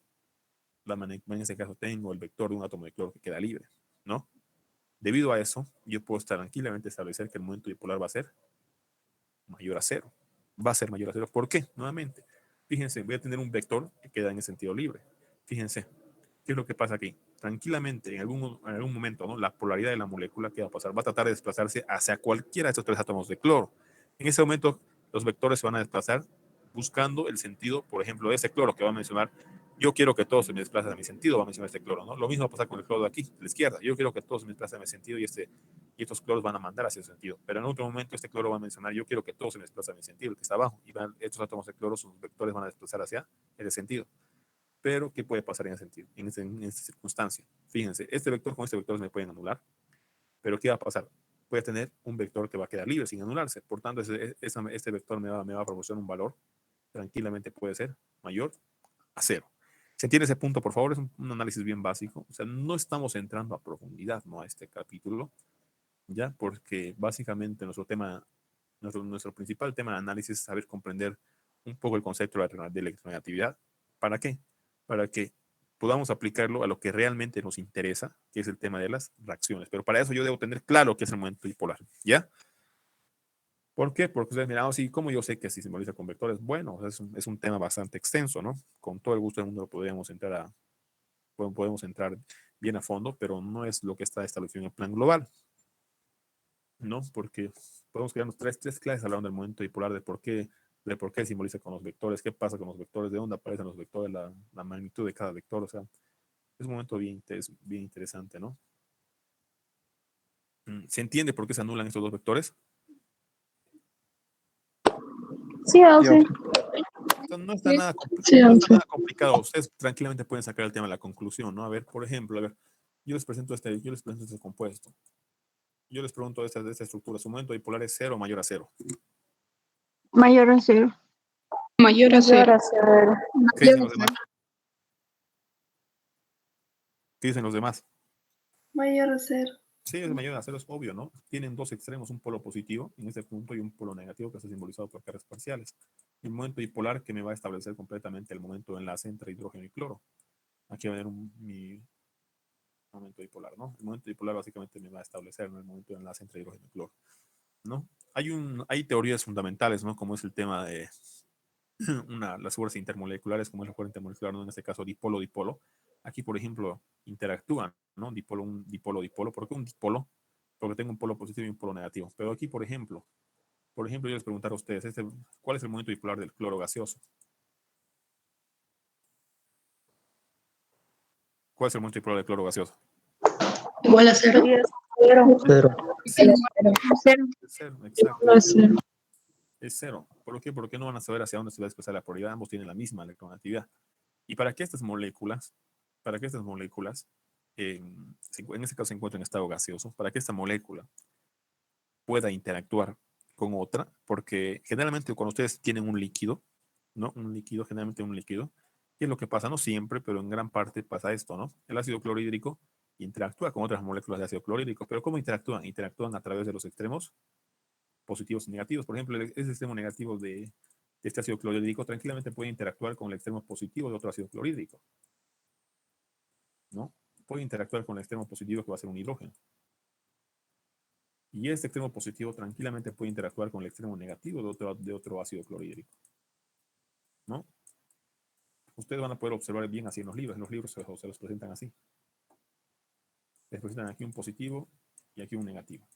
en este caso tengo el vector de un átomo de cloro que queda libre, ¿no? Debido a eso, yo puedo tranquilamente establecer que el momento dipolar va a ser mayor a cero. Va a ser mayor a cero. ¿Por qué? Nuevamente, fíjense, voy a tener un vector que queda en el sentido libre. Fíjense, ¿qué es lo que pasa aquí? Tranquilamente, en algún momento, ¿no? La polaridad de la molécula, ¿qué va a pasar? Va a tratar de desplazarse hacia cualquiera de estos tres átomos de cloro. En ese momento, los vectores se van a desplazar buscando el sentido, por ejemplo, de ese cloro que va a mencionar. Yo quiero que todos se me desplacen a mi sentido, va a mencionar este cloro, ¿no? Lo mismo va a pasar con el cloro de aquí, de la izquierda. Yo quiero que todos se me desplacen a mi sentido y estos cloros van a mandar hacia ese sentido. Pero en otro momento este cloro va a mencionar, yo quiero que todos se me desplacen a mi sentido, el que está abajo. Y estos átomos de cloro, sus vectores van a desplazar hacia ese sentido. Pero, ¿qué puede pasar en ese sentido? En esta circunstancia. Fíjense, este vector con este vector se me pueden anular. Pero, ¿qué va a pasar? Voy a tener un vector que va a quedar libre sin anularse. Por tanto, este vector me va a proporcionar un valor. Tranquilamente puede ser mayor a cero. ¿Se entiende ese punto, por favor? Es un análisis bien básico. O sea, no estamos entrando a profundidad, ¿no? A este capítulo, ¿ya? Porque básicamente nuestro principal tema de análisis es saber comprender un poco el concepto de electronegatividad. ¿Para qué? Para que podamos aplicarlo a lo que realmente nos interesa, que es el tema de las reacciones. Pero para eso yo debo tener claro qué es el momento dipolar, ¿ya? ¿Por qué? Porque ustedes miran, sí, ¿cómo yo sé que se simboliza con vectores? Bueno, es un tema bastante extenso, ¿no? Con todo el gusto del mundo podemos entrar bien a fondo, pero no es lo que está establecido en el plan global, ¿no? Porque podemos crearnos tres clases hablando del momento dipolar, de por qué simboliza con los vectores, qué pasa con los vectores, de dónde aparecen los vectores, la magnitud de cada vector, o sea, es un momento bien interesante, ¿no? ¿Se entiende por qué se anulan estos dos vectores? Sí, sí. O sea, no está nada, Sí, no está sí. nada complicado. Ustedes tranquilamente pueden sacar el tema de la conclusión, ¿no? A ver, por ejemplo, a ver, yo les presento este compuesto. Yo les pregunto de esta estructura, ¿su momento dipolar es 0 o mayor a 0? Mayor a 0. Mayor a Mayor cero. a cero. ¿Qué dicen los demás? ¿Qué dicen los demás? Mayor a 0. Sí, es mayor a 0, es obvio, ¿no? Tienen dos extremos, un polo positivo en este punto y un polo negativo que está simbolizado por cargas parciales. El momento dipolar que me va a establecer completamente el momento de enlace entre hidrógeno y cloro. Aquí va a haber mi momento dipolar, ¿no? El momento dipolar básicamente me va a establecer, ¿no?, el momento de enlace entre hidrógeno y cloro, ¿no? Hay teorías fundamentales, ¿no? Como es el tema de las fuerzas intermoleculares, como es la fuerza intermolecular, ¿no? En este caso dipolo-dipolo. Aquí, por ejemplo, interactúan, ¿no? Dipolo-dipolo. ¿Por qué un dipolo? Porque tengo un polo positivo y un polo negativo. Pero aquí, por ejemplo, yo les preguntaré a ustedes, ¿cuál es el momento dipolar del cloro gaseoso? ¿Cuál es el momento dipolar del cloro gaseoso? Igual a cero. Sería cero. Cero. Es cero. Cero. Es cero, exacto. Igual a cero. Es cero. ¿Por qué? Porque no van a saber hacia dónde se va a expresar la polaridad. Ambos tienen la misma electronegatividad. Y para que estas moléculas, en este caso se encuentran en estado gaseoso, para que esta molécula pueda interactuar con otra, porque generalmente cuando ustedes tienen un líquido, ¿no? Generalmente un líquido, ¿qué es lo que pasa? No siempre, pero en gran parte pasa esto, ¿no? El ácido clorhídrico interactúa con otras moléculas de ácido clorhídrico, pero ¿cómo interactúan? Interactúan a través de los extremos positivos y negativos. Por ejemplo, ese extremo negativo de este ácido clorhídrico tranquilamente puede interactuar con el extremo positivo de otro ácido clorhídrico, ¿no? Puede interactuar con el extremo positivo que va a ser un hidrógeno. Y este extremo positivo tranquilamente puede interactuar con el extremo negativo de otro ácido clorhídrico, ¿no? Ustedes van a poder observar bien así en los libros. En los libros se los presentan así. Les presentan aquí un positivo y aquí un negativo.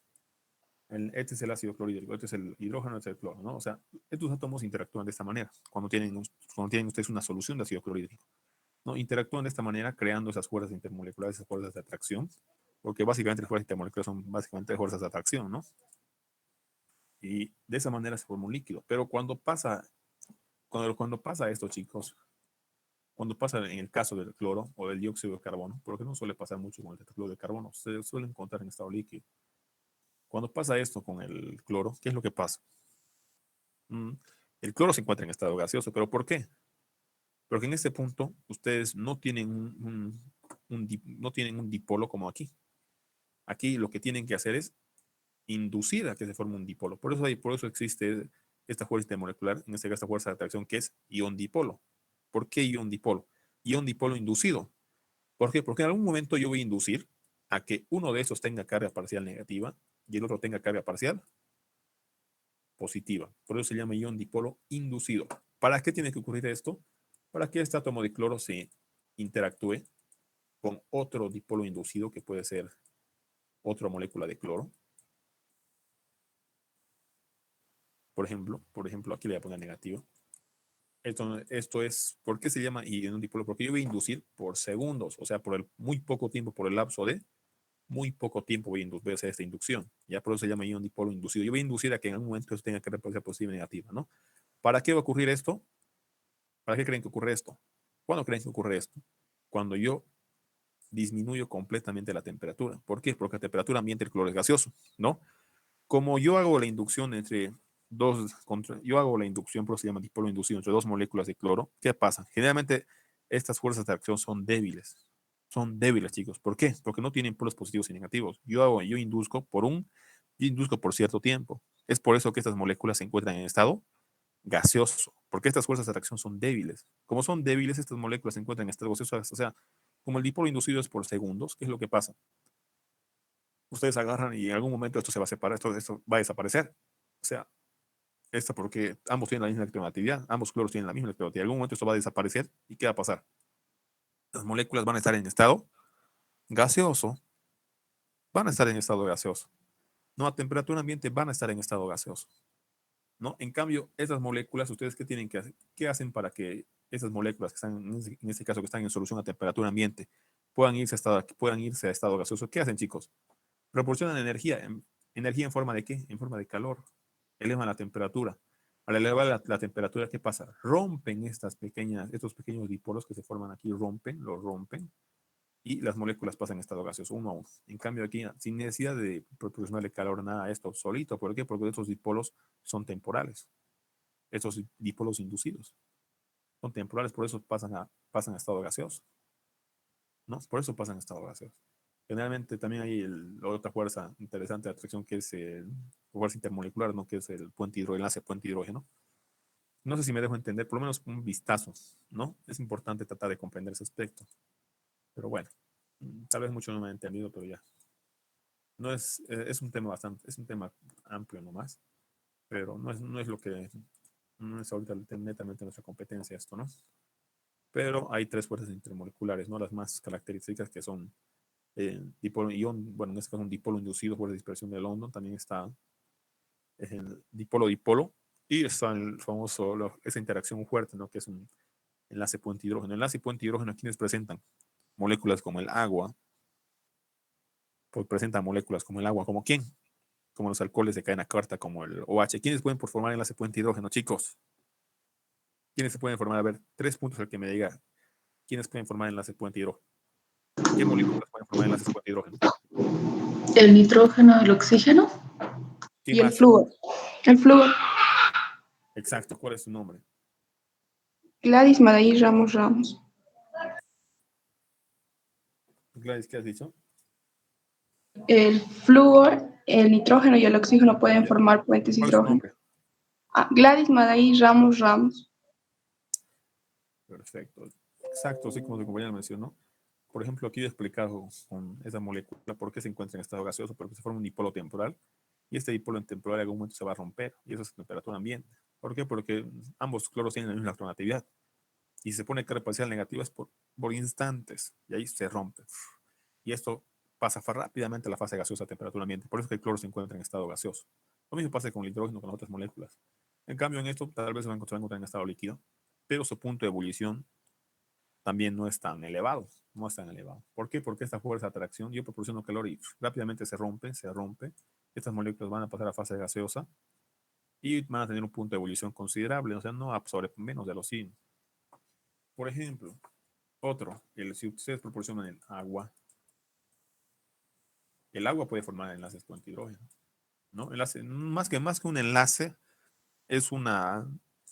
Este es el ácido clorhídrico, este es el hidrógeno, este es el cloro, ¿no? O sea, estos átomos interactúan de esta manera cuando tienen ustedes una solución de ácido clorhídrico, ¿no? Interactúan de esta manera creando esas fuerzas intermoleculares, esas fuerzas de atracción, porque básicamente las fuerzas intermoleculares son básicamente fuerzas de atracción, ¿no? Y de esa manera se forma un líquido. Pero cuando pasa esto, chicos, cuando pasa en el caso del cloro o del dióxido de carbono, porque no suele pasar mucho con el tetracloro de carbono, se suele encontrar en estado líquido. Cuando pasa esto con el cloro, ¿qué es lo que pasa? El cloro se encuentra en estado gaseoso, ¿pero por qué? Porque en este punto ustedes no tienen no tienen un dipolo como aquí. Aquí lo que tienen que hacer es inducir a que se forme un dipolo. Por eso existe esta fuerza intermolecular, en este caso esta fuerza de atracción que es ion dipolo. ¿Por qué ion dipolo? Ion dipolo inducido. ¿Por qué? Porque en algún momento yo voy a inducir a que uno de estos tenga carga parcial negativa y el otro tenga carga parcial positiva. Por eso se llama ion dipolo inducido. ¿Para qué tiene que ocurrir esto? Para que este átomo de cloro se interactúe con otro dipolo inducido que puede ser otra molécula de cloro. Por ejemplo, aquí le voy a poner negativo. Esto es, ¿por qué se llama ion dipolo? Porque yo voy a inducir por segundos, o sea, por muy poco tiempo, por el lapso de muy poco tiempo voy a hacer esta inducción. Ya por eso se llama ion dipolo inducido. Yo voy a inducir a que en algún momento esto tenga carga parcial positiva y negativa, ¿no? ¿Para qué va a ocurrir esto? ¿Para qué creen que ocurre esto? ¿Cuándo creen que ocurre esto? Cuando yo disminuyo completamente la temperatura. ¿Por qué? Porque a temperatura ambiente el cloro es gaseoso, ¿no? Como yo hago la inducción yo hago la inducción, por eso se llama dipolo inducido, entre dos moléculas de cloro, ¿qué pasa? Generalmente estas fuerzas de atracción son débiles. Son débiles, chicos. ¿Por qué? Porque no tienen polos positivos y negativos. Yo induzco por cierto tiempo. Es por eso que estas moléculas se encuentran en estado gaseoso, porque estas fuerzas de atracción son débiles. Como son débiles, estas moléculas se encuentran en estado gaseoso, o sea, como el dipolo inducido es por segundos, ¿qué es lo que pasa? Ustedes agarran y en algún momento esto se va a separar, esto va a desaparecer. O sea, esto porque ambos tienen la misma electronegatividad, ambos cloros tienen la misma electronegatividad. En algún momento esto va a desaparecer y ¿qué va a pasar? Las moléculas van a estar en estado gaseoso, No, a temperatura ambiente van a estar en estado gaseoso. ¿No? En cambio, esas moléculas, ¿ustedes qué tienen que hacer? ¿Qué hacen para que esas moléculas que están, en este caso, que están en solución a temperatura ambiente, puedan irse a estado gaseoso? ¿Qué hacen, chicos? Proporcionan energía. ¿Energía en forma de qué? En forma de calor. Elevan la temperatura. Al elevar la temperatura, ¿qué pasa? Rompen estos pequeños dipolos que se forman aquí, los rompen, y las moléculas pasan en estado gaseoso, uno a uno. En cambio aquí, sin necesidad de proporcionarle calor nada a esto solito. ¿Por qué? Porque estos dipolos son temporales. Estos dipolos inducidos son temporales, por eso pasan a estado gaseoso. ¿No? Por eso pasan a estado gaseoso. Generalmente también hay otra fuerza interesante de atracción que es fuerza intermolecular, ¿no? Que es el enlace puente hidrógeno. No sé si me dejo entender, por lo menos un vistazo, ¿no? Es importante tratar de comprender ese aspecto. Pero bueno, tal vez mucho no me han entendido, pero ya. No es un tema es un tema amplio nomás, pero no es lo que, no es ahorita netamente nuestra competencia esto, ¿no? Pero hay tres fuerzas intermoleculares, ¿no? Las más características que son dipolo ion, bueno, en este caso un dipolo inducido por la dispersión de London, también está el dipolo-dipolo, y está el famoso, esa interacción fuerte, ¿no? Que es un enlace puente hidrógeno. Enlace puente hidrógeno, ¿quiénes presentan? Moléculas como el agua, pues presentan moléculas como el agua, ¿como quién? Como los alcoholes de cadena corta, como el OH. ¿Quiénes pueden formar enlace puente hidrógeno, chicos? ¿Quiénes se pueden formar? A ver, 3 puntos al que me diga. ¿Quiénes pueden formar enlace puente hidrógeno? ¿Qué moléculas pueden formar enlaces puente hidrógeno? El nitrógeno, el oxígeno. ¿Qué Y el más? flúor. El flúor. Exacto, ¿cuál es su nombre? Gladys Madaí Ramos Ramos. Gladys, ¿qué has dicho? El flúor, el nitrógeno y el oxígeno pueden formar puentes ¿Cuál es su hidrógeno. nombre? Gladys Madaí Ramos Ramos. Perfecto. Exacto, así como tu compañera mencionó. Por ejemplo, aquí he explicado con esa molécula por qué se encuentra en estado gaseoso, porque se forma un dipolo temporal, y este dipolo temporal en algún momento se va a romper, y eso es temperatura ambiente. ¿Por qué? Porque ambos cloros tienen la misma electronegatividad, y si se pone carga parcial negativa es por instantes, y ahí se rompe. Y esto pasa rápidamente a la fase gaseosa a temperatura ambiente. Por eso que el cloro se encuentra en estado gaseoso. Lo mismo pasa con el hidrógeno, con las otras moléculas. En cambio, en esto tal vez se va a encontrar en estado líquido, pero su punto de ebullición también no es tan elevado. No es tan elevado. ¿Por qué? Porque esta fuerza de atracción, yo proporciono calor y rápidamente se rompe. Estas moléculas van a pasar a fase gaseosa y van a tener un punto de ebullición considerable, o sea, no absorbe menos de los 100. Por ejemplo, si ustedes proporcionan el agua puede formar enlaces puente hidrógeno, ¿no? Más que un enlace, es una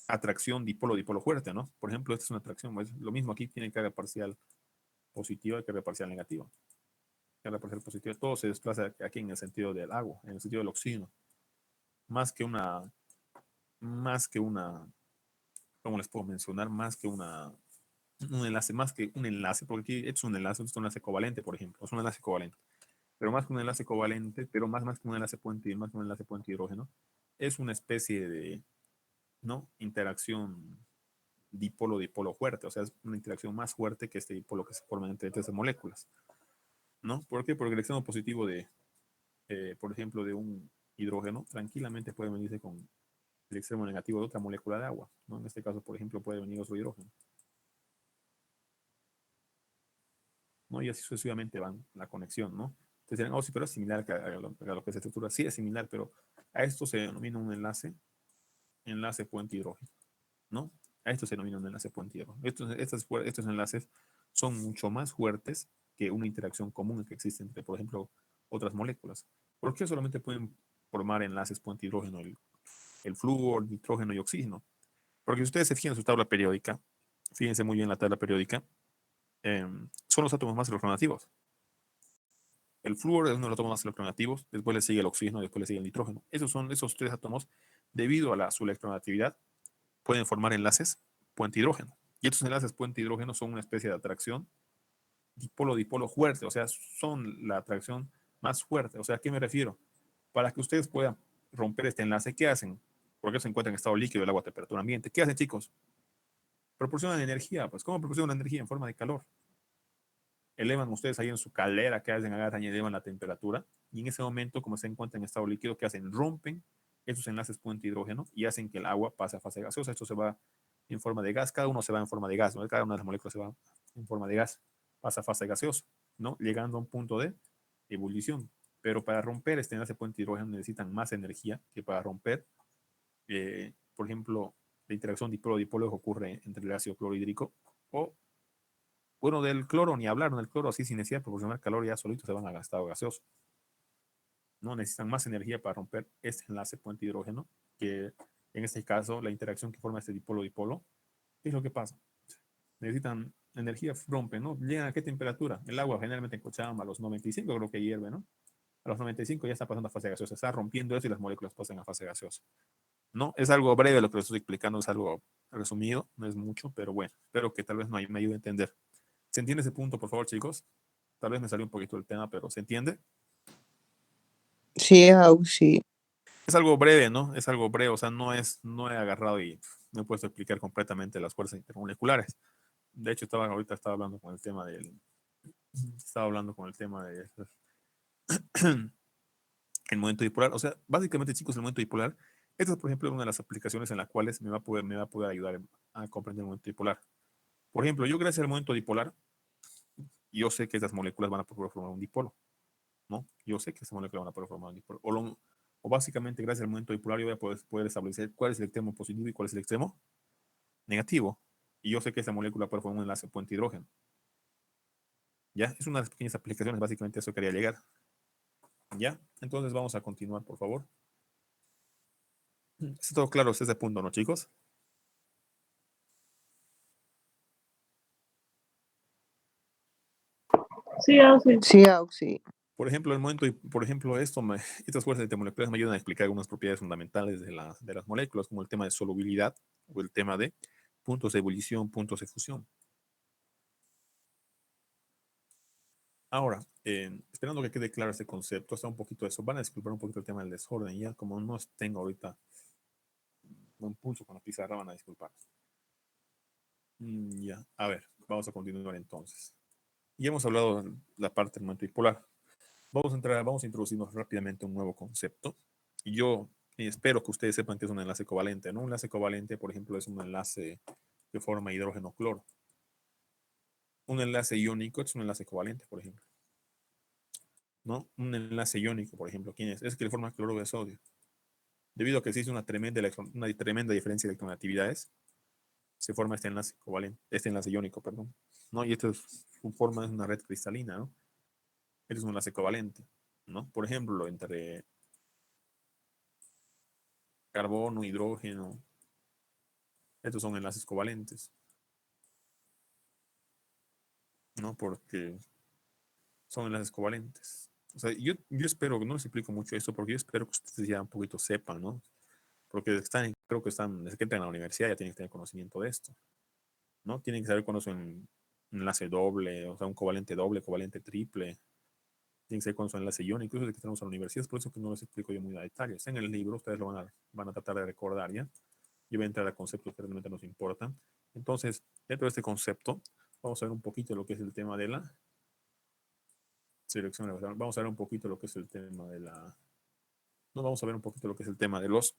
atracción dipolo-dipolo fuerte, ¿no? Por ejemplo, esta es una atracción, es lo mismo aquí, tiene carga parcial positiva y carga parcial negativa. Carga parcial positiva, todo se desplaza aquí en el sentido del agua, en el sentido del oxígeno. Más que una, ¿cómo les puedo mencionar? Más que un enlace, porque aquí es un enlace covalente, por ejemplo, es un enlace covalente. Pero más que un enlace covalente, pero más que un enlace puente y más que un enlace puente hidrógeno, es una especie de, ¿no? Interacción dipolo-dipolo fuerte, o sea, es una interacción más fuerte que este dipolo que se forma entre estas moléculas, ¿no? ¿Por qué? Porque el extremo positivo por ejemplo, de un hidrógeno, tranquilamente puede venirse con el extremo negativo de otra molécula de agua, ¿no? En este caso, por ejemplo, puede venir otro hidrógeno, ¿no? Y así sucesivamente van la conexión, ¿no? Entonces dirán, oh, sí, pero es similar a lo que se estructura. Sí, es similar, pero a esto se denomina un enlace puente hidrógeno, ¿no? A esto se denomina un enlace puente hidrógeno. Estos enlaces son mucho más fuertes que una interacción común que existe entre, por ejemplo, otras moléculas. ¿Por qué solamente pueden formar enlaces puente hidrógeno el flúor, nitrógeno y oxígeno? Porque si ustedes se fijan en su tabla periódica, fíjense muy bien la tabla periódica, son los átomos más electronegativos. El flúor es uno de los átomos más electronegativos, después le sigue el oxígeno, después le sigue el nitrógeno. Esos tres átomos, debido a su electronegatividad, pueden formar enlaces puente hidrógeno. Y estos enlaces puente hidrógeno son una especie de atracción dipolo-dipolo fuerte, o sea, son la atracción más fuerte. O sea, ¿a qué me refiero? Para que ustedes puedan romper este enlace, ¿qué hacen? Porque se encuentra en estado líquido el agua a temperatura ambiente. ¿Qué hacen, chicos? Proporcionan energía. Pues, ¿cómo proporcionan energía? En forma de calor. Elevan ustedes ahí en su caldera, ¿qué hacen? Agarran y elevan la temperatura. Y en ese momento, como se encuentra en estado líquido, ¿qué hacen? Rompen esos enlaces puente hidrógeno y hacen que el agua pase a fase gaseosa. Esto se va en forma de gas. Cada uno se va en forma de gas, ¿no? Cada una de las moléculas se va en forma de gas. Pasa a fase gaseosa, ¿no? Llegando a un punto de ebullición. Pero para romper este enlace puente hidrógeno necesitan más energía que para romper, por ejemplo, la interacción dipolo-dipolo que ocurre entre el ácido clorhídrico o, bueno, del cloro ni hablar, ¿no? El cloro así sin necesidad de proporcionar calor ya solito se van a estado gaseoso. ¿No? Necesitan más energía para romper este enlace puente hidrógeno, que en este caso la interacción que forma este dipolo-dipolo, ¿qué es lo que pasa? Necesitan energía, rompen, ¿no? ¿Llegan a qué temperatura? El agua generalmente en Cochabamba a los 95 creo que hierve, ¿no? A los 95 ya está pasando a fase gaseosa, está rompiendo eso y las moléculas pasan a fase gaseosa. ¿No? Es algo breve lo que les estoy explicando, es algo resumido, no es mucho, pero bueno, espero que tal vez me ayude a entender. ¿Se entiende ese punto, por favor, chicos? Tal vez me salió un poquito del tema, pero ¿se entiende? Sí, sí. Es algo breve, ¿no? Es algo breve, o sea, no he agarrado y no he puesto a explicar completamente las fuerzas intermoleculares. De hecho, ahorita estaba hablando con el tema del el momento dipolar. O sea, básicamente, chicos, el momento dipolar, esta es, por ejemplo, una de las aplicaciones en las cuales me va a poder ayudar a comprender el momento dipolar. Por ejemplo, yo gracias al momento dipolar, yo sé que estas moléculas van a poder formar un dipolo, ¿no? Yo sé que estas moléculas van a poder formar un dipolo. O básicamente, gracias al momento dipolar, yo voy a poder establecer cuál es el extremo positivo y cuál es el extremo negativo. Y yo sé que esta molécula puede formar un enlace puente hidrógeno. ¿Ya? Es una de las pequeñas aplicaciones, básicamente a eso quería llegar. ¿Ya? Entonces vamos a continuar, por favor. ¿Está todo claro hasta ese punto, no, chicos? Sí, sí. Sí, sí. Por ejemplo, estas fuerzas intermoleculares me ayudan a explicar algunas propiedades fundamentales de las moléculas, como el tema de solubilidad o el tema de puntos de ebullición, puntos de fusión. Ahora, esperando que quede claro este concepto, está un poquito de eso. Van a disculpar un poquito el tema del desorden. Ya como no tengo ahorita un pulso con la pizarra, van a disculpar. Ya, a ver, vamos a continuar entonces. Ya hemos hablado de la parte del momento dipolar. Vamos a introducirnos rápidamente un nuevo concepto. Y yo espero que ustedes sepan que es un enlace covalente, ¿no? Un enlace covalente, por ejemplo, es un enlace que forma hidrógeno-cloro. Un enlace iónico es un enlace covalente, por ejemplo. ¿No? Un enlace iónico, por ejemplo, ¿quién es? Es que le forma cloruro de sodio. Debido a que existe una tremenda diferencia de electronegatividades, se forma este enlace covalente, este enlace iónico, perdón. ¿No? Y esto su forma es una red cristalina, ¿no? Este es un enlace covalente, ¿no? Por ejemplo, entre carbono, hidrógeno, estos son enlaces covalentes, ¿no? Porque son enlaces covalentes. O sea, yo espero que no les explico mucho esto, porque yo espero que ustedes ya un poquito sepan, ¿no? Porque desde que entran a la universidad ya tienen que tener conocimiento de esto, ¿no? Tienen que saber cuándo es un enlace doble, o sea, un covalente doble, covalente triple. Tienen que saber cuándo es un enlace iónico, eso es de que estamos a la universidad, es por eso que no les explico yo muy a detalle. Está en el libro, ustedes lo van a tratar de recordar, ¿ya? Yo voy a entrar a conceptos que realmente nos importan. Entonces, dentro de este concepto, vamos a ver un poquito lo que es el tema de la selección. Vamos a ver un poquito lo que es el tema de la... No, vamos a ver un poquito lo que es el tema de los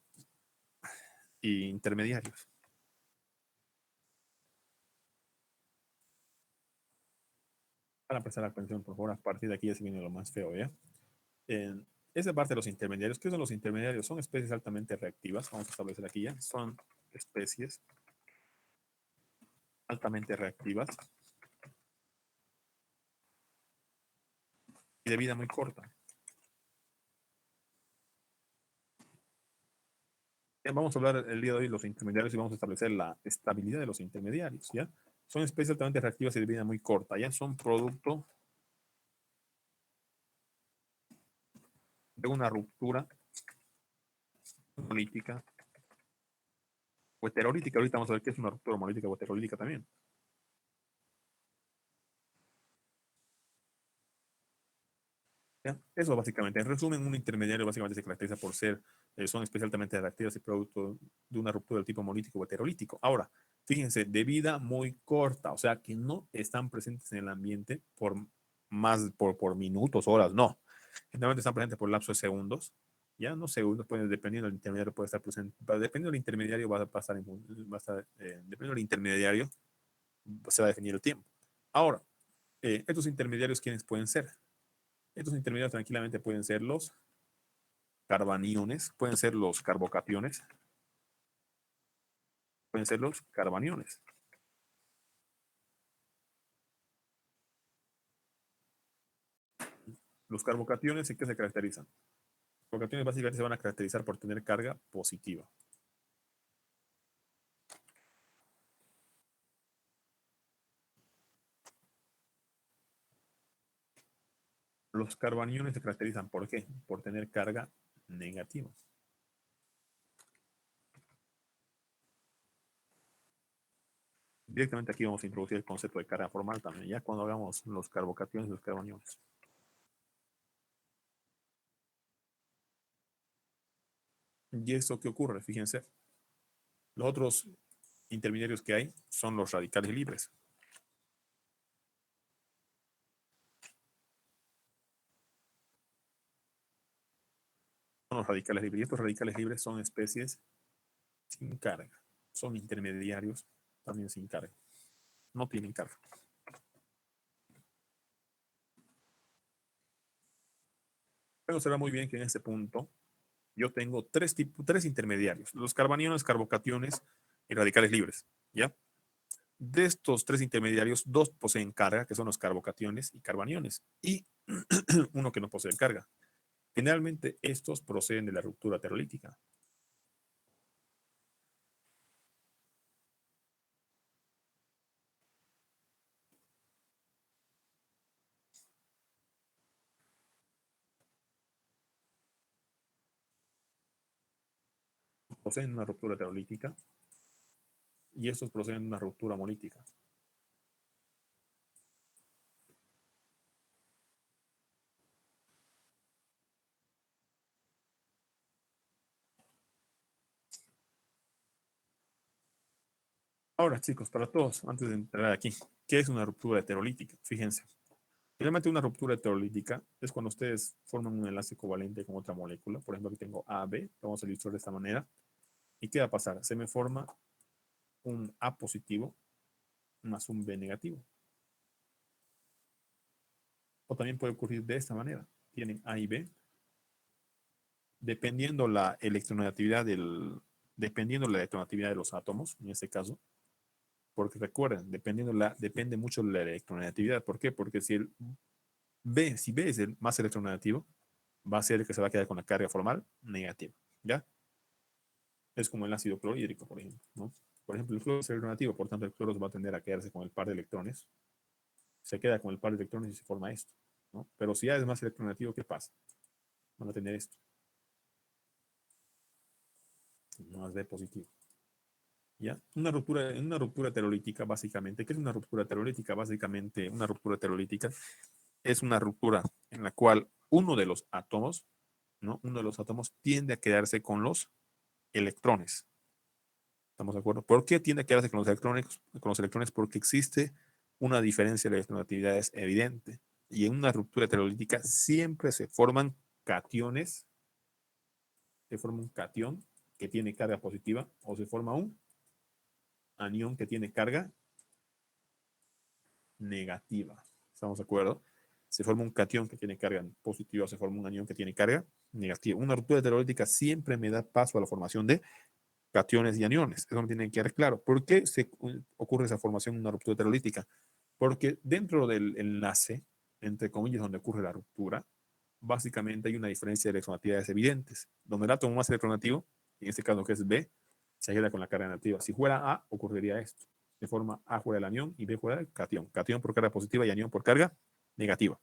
intermediarios. Para prestar atención, por favor, a partir de aquí ya se viene lo más feo, ¿ya? Esa parte de los intermediarios, ¿qué son los intermediarios? Son especies altamente reactivas, vamos a establecer aquí ya, son especies altamente reactivas y de vida muy corta. Vamos a hablar el día de hoy de los intermediarios y vamos a establecer la estabilidad de los intermediarios, ¿ya? Son especies altamente reactivas y de vida muy corta, ¿ya? Son producto de una ruptura monolítica o heterolítica. Ahorita vamos a ver qué es una ruptura monolítica o heterolítica también. ¿Ya? Eso básicamente. En resumen, un intermediario básicamente se caracteriza por son especies altamente reactivas y producto de una ruptura del tipo monolítico o heterolítico. Ahora, fíjense, de vida muy corta, o sea, que no están presentes en el ambiente por minutos, horas, no. Generalmente están presentes por lapso de segundos. Ya no segundos, dependiendo del intermediario puede estar presente. Dependiendo del intermediario dependiendo del intermediario se va a definir el tiempo. Ahora, estos intermediarios, ¿quiénes pueden ser? Estos intermediarios tranquilamente pueden ser los carbaniones, pueden ser los carbocationes, pueden ser los carbaniones. Los carbocationes, ¿en qué se caracterizan? Los carbocationes básicamente se van a caracterizar por tener carga positiva. Los carbaniones se caracterizan ¿por qué? Por tener carga negativa. Directamente aquí vamos a introducir el concepto de carga formal también, ya cuando hagamos los carbocationes y los carbaniones. ¿Y esto qué ocurre? Fíjense, los otros intermediarios que hay son los radicales libres. Son los radicales libres. Y estos radicales libres son especies sin carga. Son intermediarios también sin carga. No tienen carga. Pueden observar muy bien que en este punto yo tengo tres intermediarios. Los carbaniones, carbocationes y radicales libres. ¿Ya? De estos tres intermediarios, dos poseen carga, que son los carbocationes y carbaniones. Y uno que no posee carga. Generalmente estos proceden de la ruptura terolítica. Proceden de una ruptura terolítica y estos proceden de una ruptura molítica. Ahora, chicos, para todos, antes de entrar aquí, ¿qué es una ruptura heterolítica? Fíjense. Realmente una ruptura heterolítica es cuando ustedes forman un enlace covalente con otra molécula. Por ejemplo, aquí tengo AB, lo vamos a ilustrar de esta manera. ¿Y qué va a pasar? Se me forma un A positivo más un B negativo. O también puede ocurrir de esta manera. Tienen A y B. Dependiendo la electronegatividad de los átomos, en este caso, porque recuerden, depende mucho de la electronegatividad. ¿Por qué? Porque si B es el más electronegativo, va a ser el que se va a quedar con la carga formal negativa, ¿ya? Es como el ácido clorhídrico, por ejemplo, ¿no? Por ejemplo, el cloro es electronegativo, por tanto el cloro va a tender a quedarse con el par de electrones. Se queda con el par de electrones y se forma esto, ¿no? Pero si ya es más electronegativo, ¿qué pasa? Van a tener esto. Más B positivo. ¿Ya? Una ruptura heterolítica, básicamente, ¿qué es una ruptura heterolítica? Básicamente, una ruptura heterolítica es una ruptura en la cual uno de los átomos, ¿no? Uno de los átomos tiende a quedarse con los electrones. ¿Estamos de acuerdo? ¿Por qué tiende a quedarse con los electrones? Con los electrones porque existe una diferencia de electronegatividades evidente. Y en una ruptura heterolítica siempre se forman cationes. Se forma un cation que tiene carga positiva o se forma un anión que tiene carga negativa. ¿Estamos de acuerdo? Se forma un cation que tiene carga positiva, se forma un anión que tiene carga negativa. Una ruptura heterolítica siempre me da paso a la formación de cationes y aniones. Eso me tiene que quedar claro. ¿Por qué ocurre esa formación en una ruptura heterolítica? Porque dentro del enlace, entre comillas, donde ocurre la ruptura, básicamente hay una diferencia de electronegatividades evidentes. Donde el átomo más electronegativo, en este caso que es B, se queda con la carga negativa. Si fuera A, ocurriría esto. De forma A fuera el anión y B fuera el cation. Cation por carga positiva y anión por carga negativa.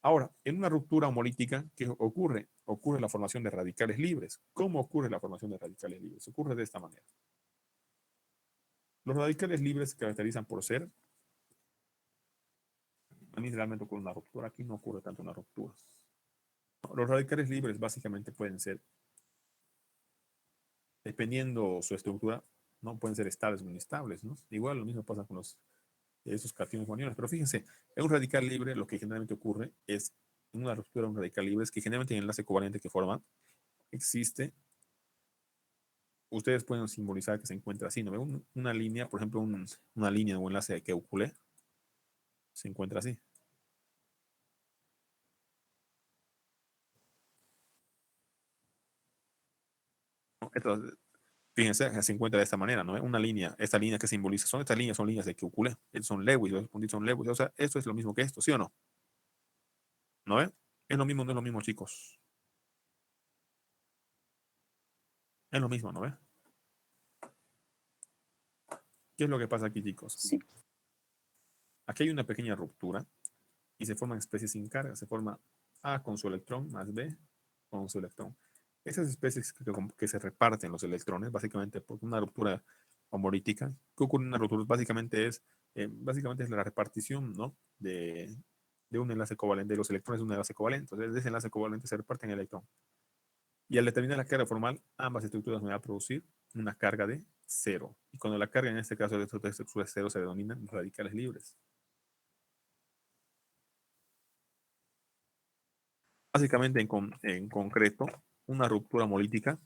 Ahora, en una ruptura homolítica, ¿qué ocurre? Ocurre la formación de radicales libres. ¿Cómo ocurre la formación de radicales libres? Ocurre de esta manera. Los radicales libres se caracterizan por ser, a mí realmente ocurre una ruptura, aquí no ocurre tanto una ruptura. Los radicales libres básicamente pueden ser, dependiendo su estructura, no pueden ser estables o inestables, ¿no? Igual lo mismo pasa con esos cationes o aniones, pero fíjense, en un radical libre lo que generalmente ocurre es, en una ruptura de un radical libre, es que generalmente en el enlace covalente que forman, existe, ustedes pueden simbolizar que se encuentra así, ¿no? Una línea, por ejemplo, una línea o enlace de Kekulé, se encuentra así. Entonces, fíjense, se encuentra de esta manera, ¿no? Una línea, esta línea que simboliza, estas líneas son líneas de Kekulé, son Lewis, los puntitos son Lewis, o sea, esto es lo mismo que esto, ¿sí o no? ¿No ven? Es lo mismo, no es lo mismo, chicos. Es lo mismo, ¿no ven? ¿Qué es lo que pasa aquí, chicos? Sí. Aquí hay una pequeña ruptura y se forman especies sin carga. Se forma A con su electrón más B con su electrón. Esas especies que se reparten los electrones, básicamente por una ruptura homorítica. ¿Qué ocurre en una ruptura? Básicamente es la repartición, ¿no? de un enlace covalente, de los electrones de un enlace covalente. Entonces, de ese enlace covalente se reparte en el electrón. Y al determinar la carga formal, ambas estructuras me van a producir una carga de cero. Y cuando la carga, en este caso de estas estructuras cero, se denominan radicales libres. Básicamente, en concreto, una ruptura homolítica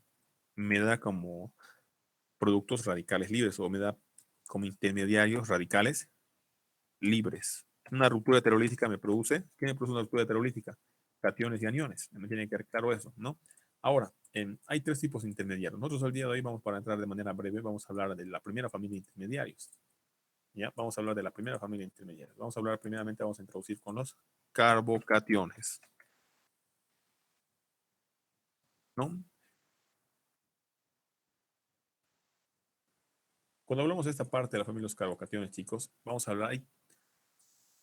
me da como productos radicales libres o me da como intermediarios radicales libres. Una ruptura heterolítica me produce, ¿qué me produce una ruptura heterolítica? Cationes y aniones. Me tiene que quedar claro eso, ¿no? Ahora, hay tres tipos de intermediarios. Nosotros el día de hoy vamos, para entrar de manera breve, vamos a hablar de la primera familia de intermediarios. ¿Ya? Vamos a hablar de la primera familia de intermediarios. Vamos a hablar primeramente, vamos a introducir con los carbocationes. ¿No? Cuando hablamos de esta parte de la familia de los carbocationes, chicos, vamos a hablar,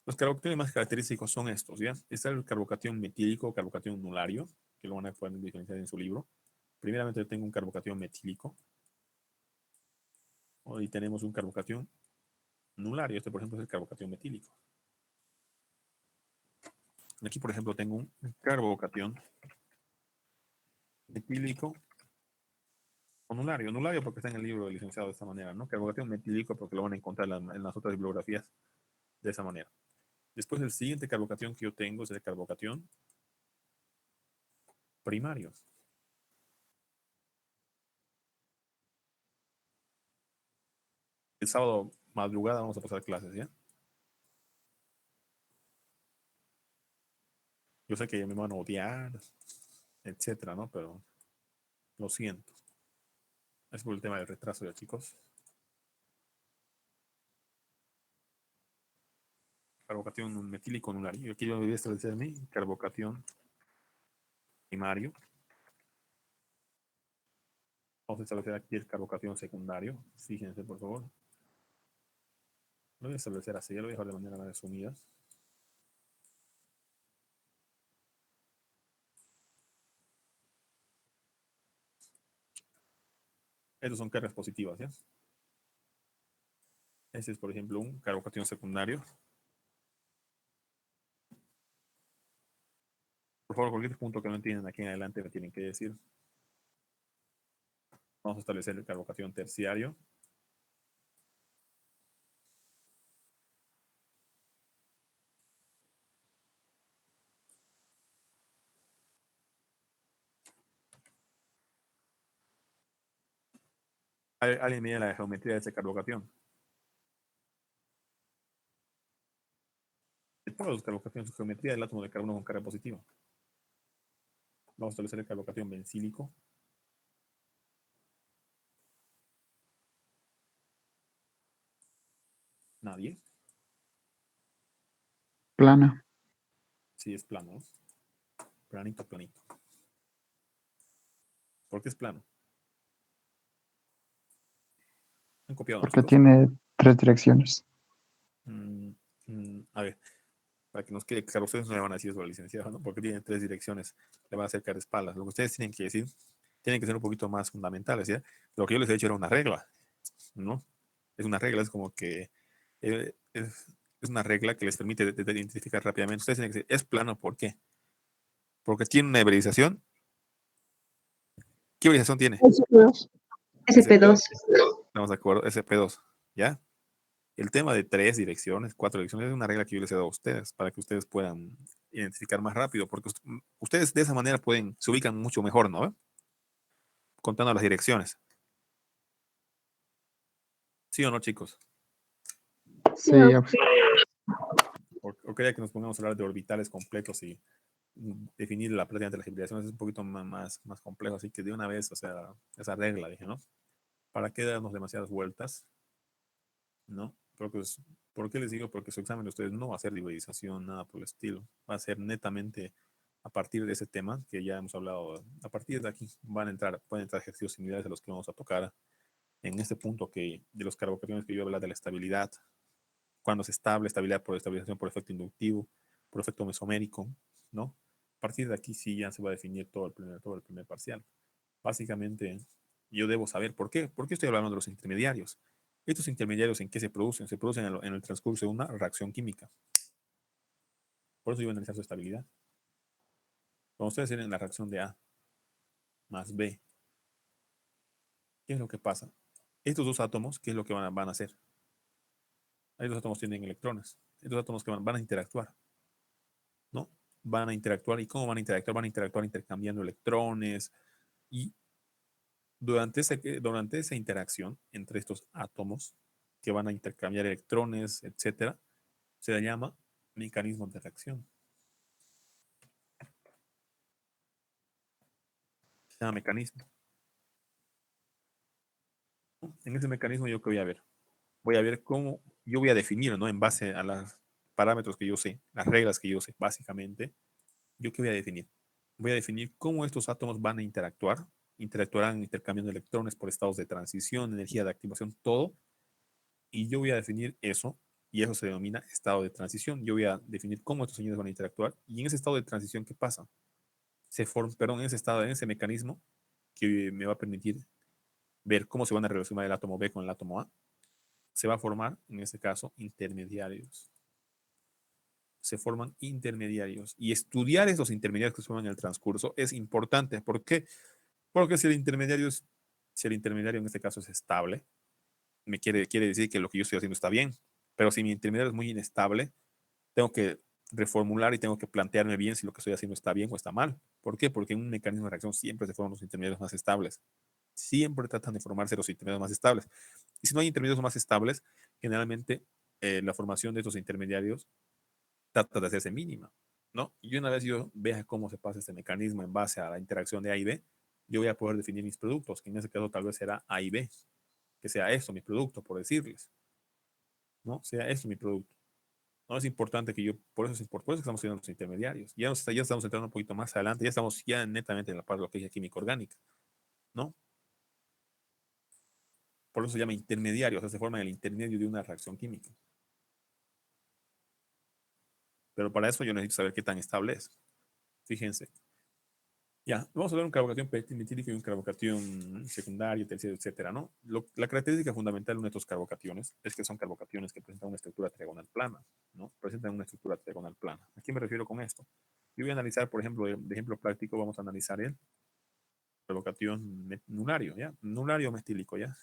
los carbocationes más característicos son estos, ¿ya? Está el carbocatión metílico, carbocatión nulario, que lo van a poder diferenciar en su libro. Primeramente yo tengo un carbocatión metílico. Y tenemos un carbocatión nulario. Este, por ejemplo, es el carbocatión metílico. Aquí, por ejemplo, tengo un carbocatión metílico o nulario. Nulario porque está en el libro del licenciado de esta manera, ¿no? Carbocatión metílico porque lo van a encontrar en las otras bibliografías de esa manera. Después, el siguiente carbocatión que yo tengo es el carbocatión primario. El sábado madrugada vamos a pasar clases, ¿ya? Yo sé que me van a odiar, etcétera, ¿no? Pero lo siento. Es por el tema del retraso ya, chicos. Carbocatión metílico nulario. Aquí yo voy a establecer mi carbocatión primario. Vamos a establecer aquí el carbocatión secundario. Fíjense, por favor. Lo voy a establecer así, lo voy a dejar de manera resumida. Estos son cargas positivas, ¿ya? Este es, por ejemplo, un carbocatión secundario. Por favor, cualquier punto que no entiendan aquí en adelante me tienen que decir. Vamos a establecer el carbocatión terciario. ¿Alguien mide la geometría de ese carbocatión? De todos los carbocationes, su geometría del átomo de carbono con carga positiva. Vamos a establecer el carbocatión bencílico. Nadie. Plana. Sí, es plano. Planito, planito. ¿Por qué es plano? ¿Han copiado, Porque chicos? tiene 3 direcciones. A ver, para que nos quede claro, ustedes no le van a decir eso al licenciado, ¿no? Porque tiene 3 direcciones, le va a hacer espaldas. Lo que ustedes tienen que decir, tienen que ser un poquito más fundamentales, ¿ya? Lo que yo les he dicho era una regla, ¿no? Es una regla, es como que es una regla que les permite identificar rápidamente. Ustedes tienen que decir, es plano, ¿por qué? Porque tiene una hibridación. ¿Qué hibridación tiene? SP2. Estamos de acuerdo, SP2, ¿ya? El tema de 3 direcciones, 4 direcciones, es una regla que yo les he dado a ustedes para que ustedes puedan identificar más rápido, porque ustedes de esa manera se ubican mucho mejor, ¿no? Contando las direcciones. ¿Sí o no, chicos? Sí, O quería que nos pongamos a hablar de orbitales completos y definir prácticamente las hibridaciones es un poquito más complejo, así que de una vez, o sea, esa regla, dije, ¿no? ¿Para qué darnos demasiadas vueltas? ¿No? ¿Por qué les digo? Porque su examen de ustedes no va a ser de hibridización, nada por el estilo. Va a ser netamente a partir de ese tema que ya hemos hablado. A partir de aquí pueden entrar ejercicios similares a los que vamos a tocar en este punto de los carbocationes que yo hablaba de la estabilidad. Cuando es estable, estabilidad por estabilización por efecto inductivo, por efecto mesomérico, ¿no? A partir de aquí sí ya se va a definir todo el primer parcial. Básicamente, yo debo saber por qué. ¿Por qué estoy hablando de los intermediarios? ¿Estos intermediarios en qué se producen? Se producen en el transcurso de una reacción química. Por eso yo voy a analizar su estabilidad. Cuando ustedes tienen la reacción de A más B, ¿qué es lo que pasa? Estos dos átomos, ¿qué es lo que van a hacer? Estos átomos tienen electrones. Estos átomos que van a interactuar, ¿no? Van a interactuar. ¿Y cómo van a interactuar? Van a interactuar intercambiando electrones. Y durante esa interacción entre estos átomos que van a intercambiar electrones, etcétera, se le llama mecanismo de reacción. Se llama mecanismo. En ese mecanismo yo qué voy a ver. Voy a ver cómo yo voy a definir, ¿no? En base a los parámetros que yo sé, las reglas que yo sé, básicamente, yo qué voy a definir. Voy a definir cómo estos átomos van a interactuarán intercambiando electrones por estados de transición, energía de activación, todo. Y yo voy a definir eso, y eso se denomina estado de transición. Yo voy a definir cómo estos señores van a interactuar, y en ese estado de transición, ¿qué pasa? En ese estado, en ese mecanismo que me va a permitir ver cómo se van a relacionar el átomo B con el átomo A, se va a formar, en este caso, intermediarios. Se forman intermediarios. Y estudiar esos intermediarios que se forman en el transcurso es importante. ¿Por qué? Porque si el intermediario en este caso es estable, quiere decir que lo que yo estoy haciendo está bien. Pero si mi intermediario es muy inestable, tengo que reformular y tengo que plantearme bien si lo que estoy haciendo está bien o está mal. ¿Por qué? Porque en un mecanismo de reacción siempre se forman los intermediarios más estables. Siempre tratan de formarse los intermediarios más estables. Y si no hay intermediarios más estables, generalmente la formación de estos intermediarios trata de hacerse mínima, ¿no? Y una vez yo vea cómo se pasa este mecanismo en base a la interacción de A y B, yo voy a poder definir mis productos, que en ese caso tal vez será A y B, que sea esto mi producto, por decirles, ¿no? Sea esto mi producto. No es importante que yo, por eso que estamos haciendo los intermediarios. Ya estamos entrando un poquito más adelante, ya estamos ya netamente en la parte de lo que es química orgánica, ¿no? Por eso se llama intermediario, o sea, se forma en el intermedio de una reacción química. Pero para eso yo necesito saber qué tan estable es. Fíjense. Ya, vamos a ver un carbocation metílico y un carbocation secundario, terciario, etcétera, ¿no? La característica fundamental de estos carbocationes es que son carbocationes que presentan una estructura trigonal plana, ¿no? Presentan una estructura trigonal plana. ¿A qué me refiero con esto? Yo voy a analizar, por ejemplo, de ejemplo práctico, vamos a analizar el carbocation nulario, ¿ya? Nulario metílico, ¿ya?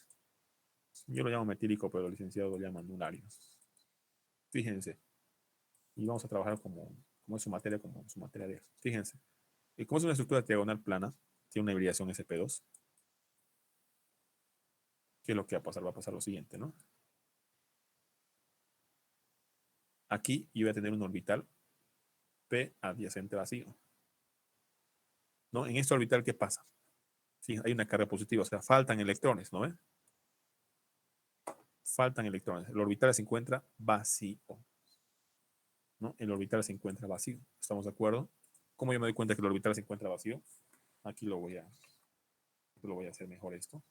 Yo lo llamo metílico, pero el licenciado lo llama nulario. Fíjense. Y vamos a trabajar como es su materia, como su materia de. Fíjense. Y como es una estructura trigonal plana, tiene una hibridación sp2. ¿Qué es lo que va a pasar? Va a pasar lo siguiente, ¿no? Aquí yo voy a tener un orbital P adyacente vacío. ¿No? En este orbital, ¿qué pasa? Sí, hay una carga positiva, o sea, faltan electrones, ¿no ven? Faltan electrones. El orbital se encuentra vacío, ¿no? El orbital se encuentra vacío. ¿Estamos de acuerdo? ¿Cómo yo me doy cuenta que el orbital se encuentra vacío? Aquí lo voy a hacer mejor esto.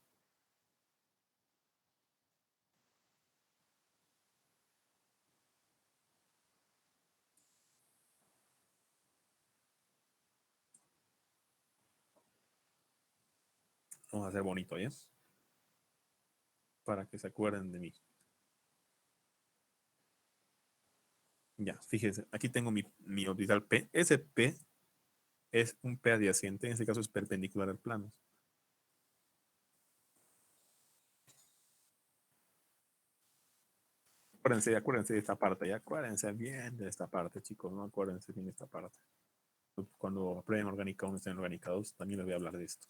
Vamos a hacer bonito, ¿ya? Para que se acuerden de mí. Ya, fíjense, aquí tengo mi orbital P. Ese P es un P adyacente, en este caso es perpendicular al plano. Acuérdense de esta parte, ya acuérdense bien de esta parte, chicos, no acuérdense bien de esta parte. Cuando aprueben orgánica 1 y estén en orgánica 2, también les voy a hablar de esto.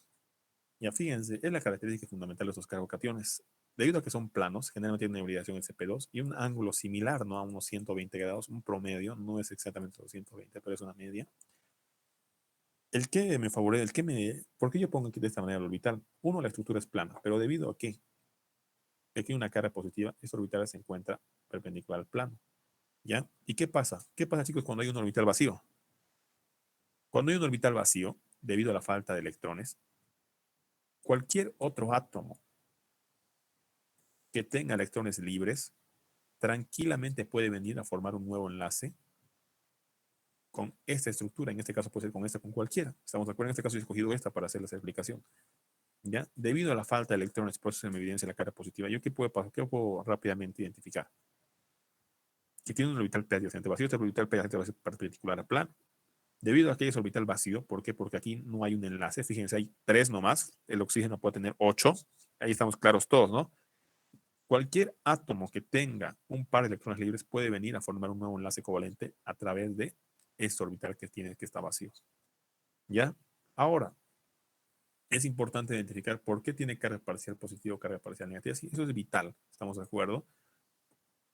Ya fíjense, es la característica fundamental de estos carbocationes. Debido a que son planos, generalmente tienen una hibridación sp2 y un ángulo similar, ¿no? A unos 120 grados, un promedio, no es exactamente los 120, pero es una media. El que me favorece, ¿por qué yo pongo aquí de esta manera el orbital? Uno, la estructura es plana, pero debido a que aquí hay una carga positiva, esta orbital se encuentra perpendicular al plano. ¿Ya? ¿Y qué pasa? ¿Qué pasa, chicos, cuando hay un orbital vacío? Cuando hay un orbital vacío, debido a la falta de electrones, cualquier otro átomo que tenga electrones libres tranquilamente puede venir a formar un nuevo enlace con esta estructura. En este caso puede ser con esta, con cualquiera. ¿Estamos de acuerdo? En este caso he escogido esta para hacerles la explicación. ¿Ya? Debido a la falta de electrones, por eso se me evidencia la carga positiva. ¿Yo qué puedo pasar? ¿Qué puedo rápidamente identificar? Que tiene un orbital adyacente vacío. Este orbital adyacente va a ser perpendicular a plano. Debido a que es orbital vacío, ¿por qué? Porque aquí no hay un enlace. Fíjense, hay 3 nomás. El oxígeno puede tener 8. Ahí estamos claros todos, ¿no? Cualquier átomo que tenga un par de electrones libres puede venir a formar un nuevo enlace covalente a través de este orbital que está vacío. ¿Ya? Ahora, es importante identificar por qué tiene carga parcial positiva o carga parcial negativa. Sí, eso es vital, ¿estamos de acuerdo?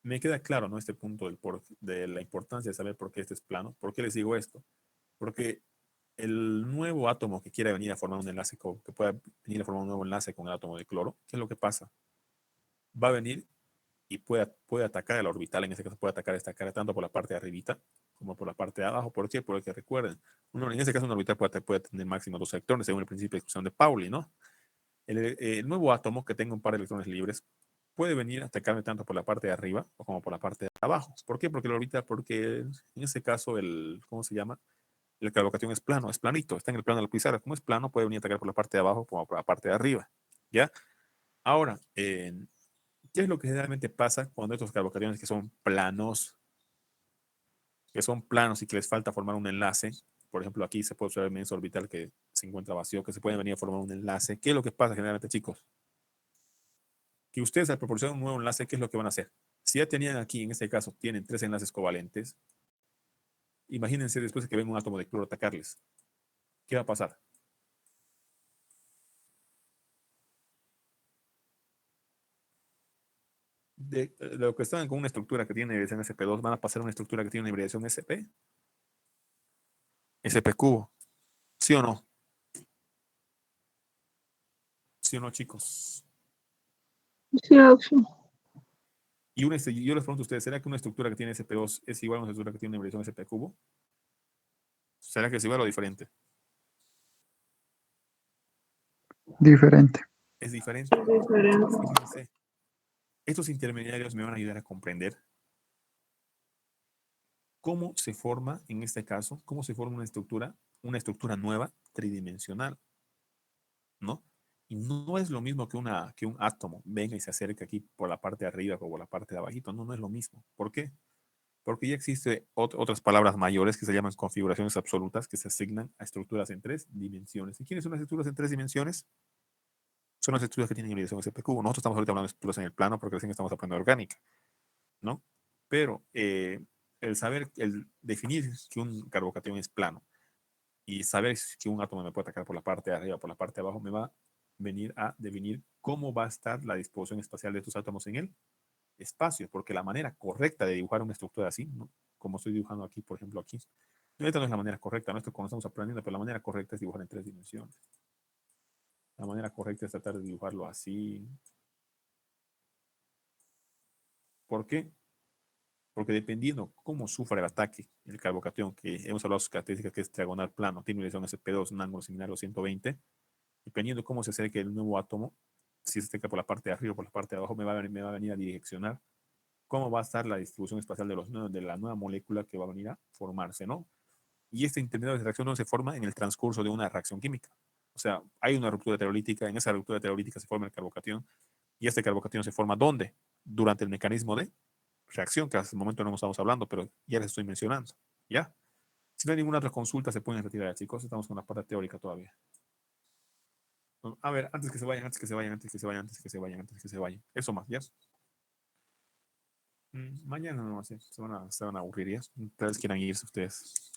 Me queda claro, ¿no? Este punto de la importancia de saber por qué este es plano. ¿Por qué les digo esto? Porque el nuevo átomo que quiera venir a formar un enlace, que pueda venir a formar un nuevo enlace con el átomo de cloro, ¿qué es lo que pasa? Va a venir y puede atacar el orbital, en este caso puede atacar esta cara tanto por la parte de arribita como por la parte de abajo. ¿Por qué? Porque recuerden, en este caso un orbital puede tener máximo 2 electrones, según el principio de exclusión de Pauli, ¿no? El nuevo átomo que tenga un par de electrones libres puede venir a atacarme tanto por la parte de arriba como por la parte de abajo. ¿Por qué? Porque el orbital, porque en este caso ¿cómo se llama? El carbocation es plano, es planito, está en el plano de la pizarra. Como es plano, puede venir a atacar por la parte de abajo como por la parte de arriba. ¿Ya? Ahora, ¿qué es lo que generalmente pasa cuando estos carbocationes que son planos y que les falta formar un enlace? Por ejemplo, aquí se puede observar el medio orbital que se encuentra vacío, que se puede venir a formar un enlace. ¿Qué es lo que pasa generalmente, chicos? Que ustedes al proporcionar un nuevo enlace, ¿qué es lo que van a hacer? Si ya tenían aquí, en este caso, tienen 3 enlaces covalentes, imagínense después de que venga un átomo de cloro a atacarles. ¿Qué va a pasar? De lo que están con una estructura que tiene hibridación sp2, van a pasar a una estructura que tiene una hibridación sp cubo. ¿Sí o no? ¿Sí o no, chicos? Sí, Oxo. Y yo les pregunto a ustedes, ¿será que una estructura que tiene sp2 es igual a una estructura que tiene una hibridación sp cubo? ¿Será que es igual o diferente? Diferente. Es diferente. Diferente. Fíjense, estos intermediarios me van a ayudar a comprender cómo se forma, en este caso, cómo se forma una estructura nueva, tridimensional, ¿no? Y no es lo mismo que un átomo venga y se acerque aquí por la parte de arriba o por la parte de abajito. No, no es lo mismo. ¿Por qué? Porque ya existen otras palabras mayores que se llaman configuraciones absolutas que se asignan a estructuras en 3 dimensiones. ¿Y quiénes son las estructuras en 3 dimensiones? Son las estructuras que tienen hibridación SP-cubo. Nosotros estamos ahorita hablando de estructuras en el plano porque recién estamos aprendiendo orgánica, ¿no? Pero el definir que un carbocatión es plano y saber que un átomo me puede atacar por la parte de arriba o por la parte de abajo me va a venir a definir cómo va a estar la disposición espacial de estos átomos en el espacio, porque la manera correcta de dibujar una estructura así, ¿no? Como estoy dibujando aquí, por ejemplo, aquí, esta no es la manera correcta, no esto cuando estamos aprendiendo, pero la manera correcta es dibujar en 3 dimensiones. La manera correcta es tratar de dibujarlo así. ¿Por qué? Porque dependiendo cómo sufra el ataque, el carbocatión, que hemos hablado de sus características, que es triagonal plano, tiene una dirección SP2, un ángulo similar a 120, dependiendo cómo se acerque el nuevo átomo, si se acerca por la parte de arriba o por la parte de abajo, me va a venir a direccionar cómo va a estar la distribución espacial de la nueva molécula que va a venir a formarse, ¿no? Y este intermedio de reacción no se forma en el transcurso de una reacción química. O sea, hay una ruptura heterolítica, en esa ruptura heterolítica se forma el carbocatión, y este carbocatión se forma ¿dónde? Durante el mecanismo de reacción, que hasta el momento no estamos hablando, pero ya les estoy mencionando, ¿ya? Si no hay ninguna otra consulta, se pueden retirar, chicos. Estamos con la parte teórica todavía. A ver, antes que se vayan, antes que se vayan, antes que se vayan, antes que se vayan, antes que se vayan. Eso más, ¿ya? Mañana no sé, se van a aburrir, ¿ya? Tal vez quieran irse ustedes.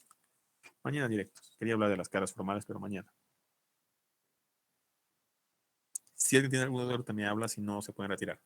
Mañana directo. Quería hablar de las caras formales, pero mañana. Si alguien tiene alguna duda, también habla, si no, se pueden retirar.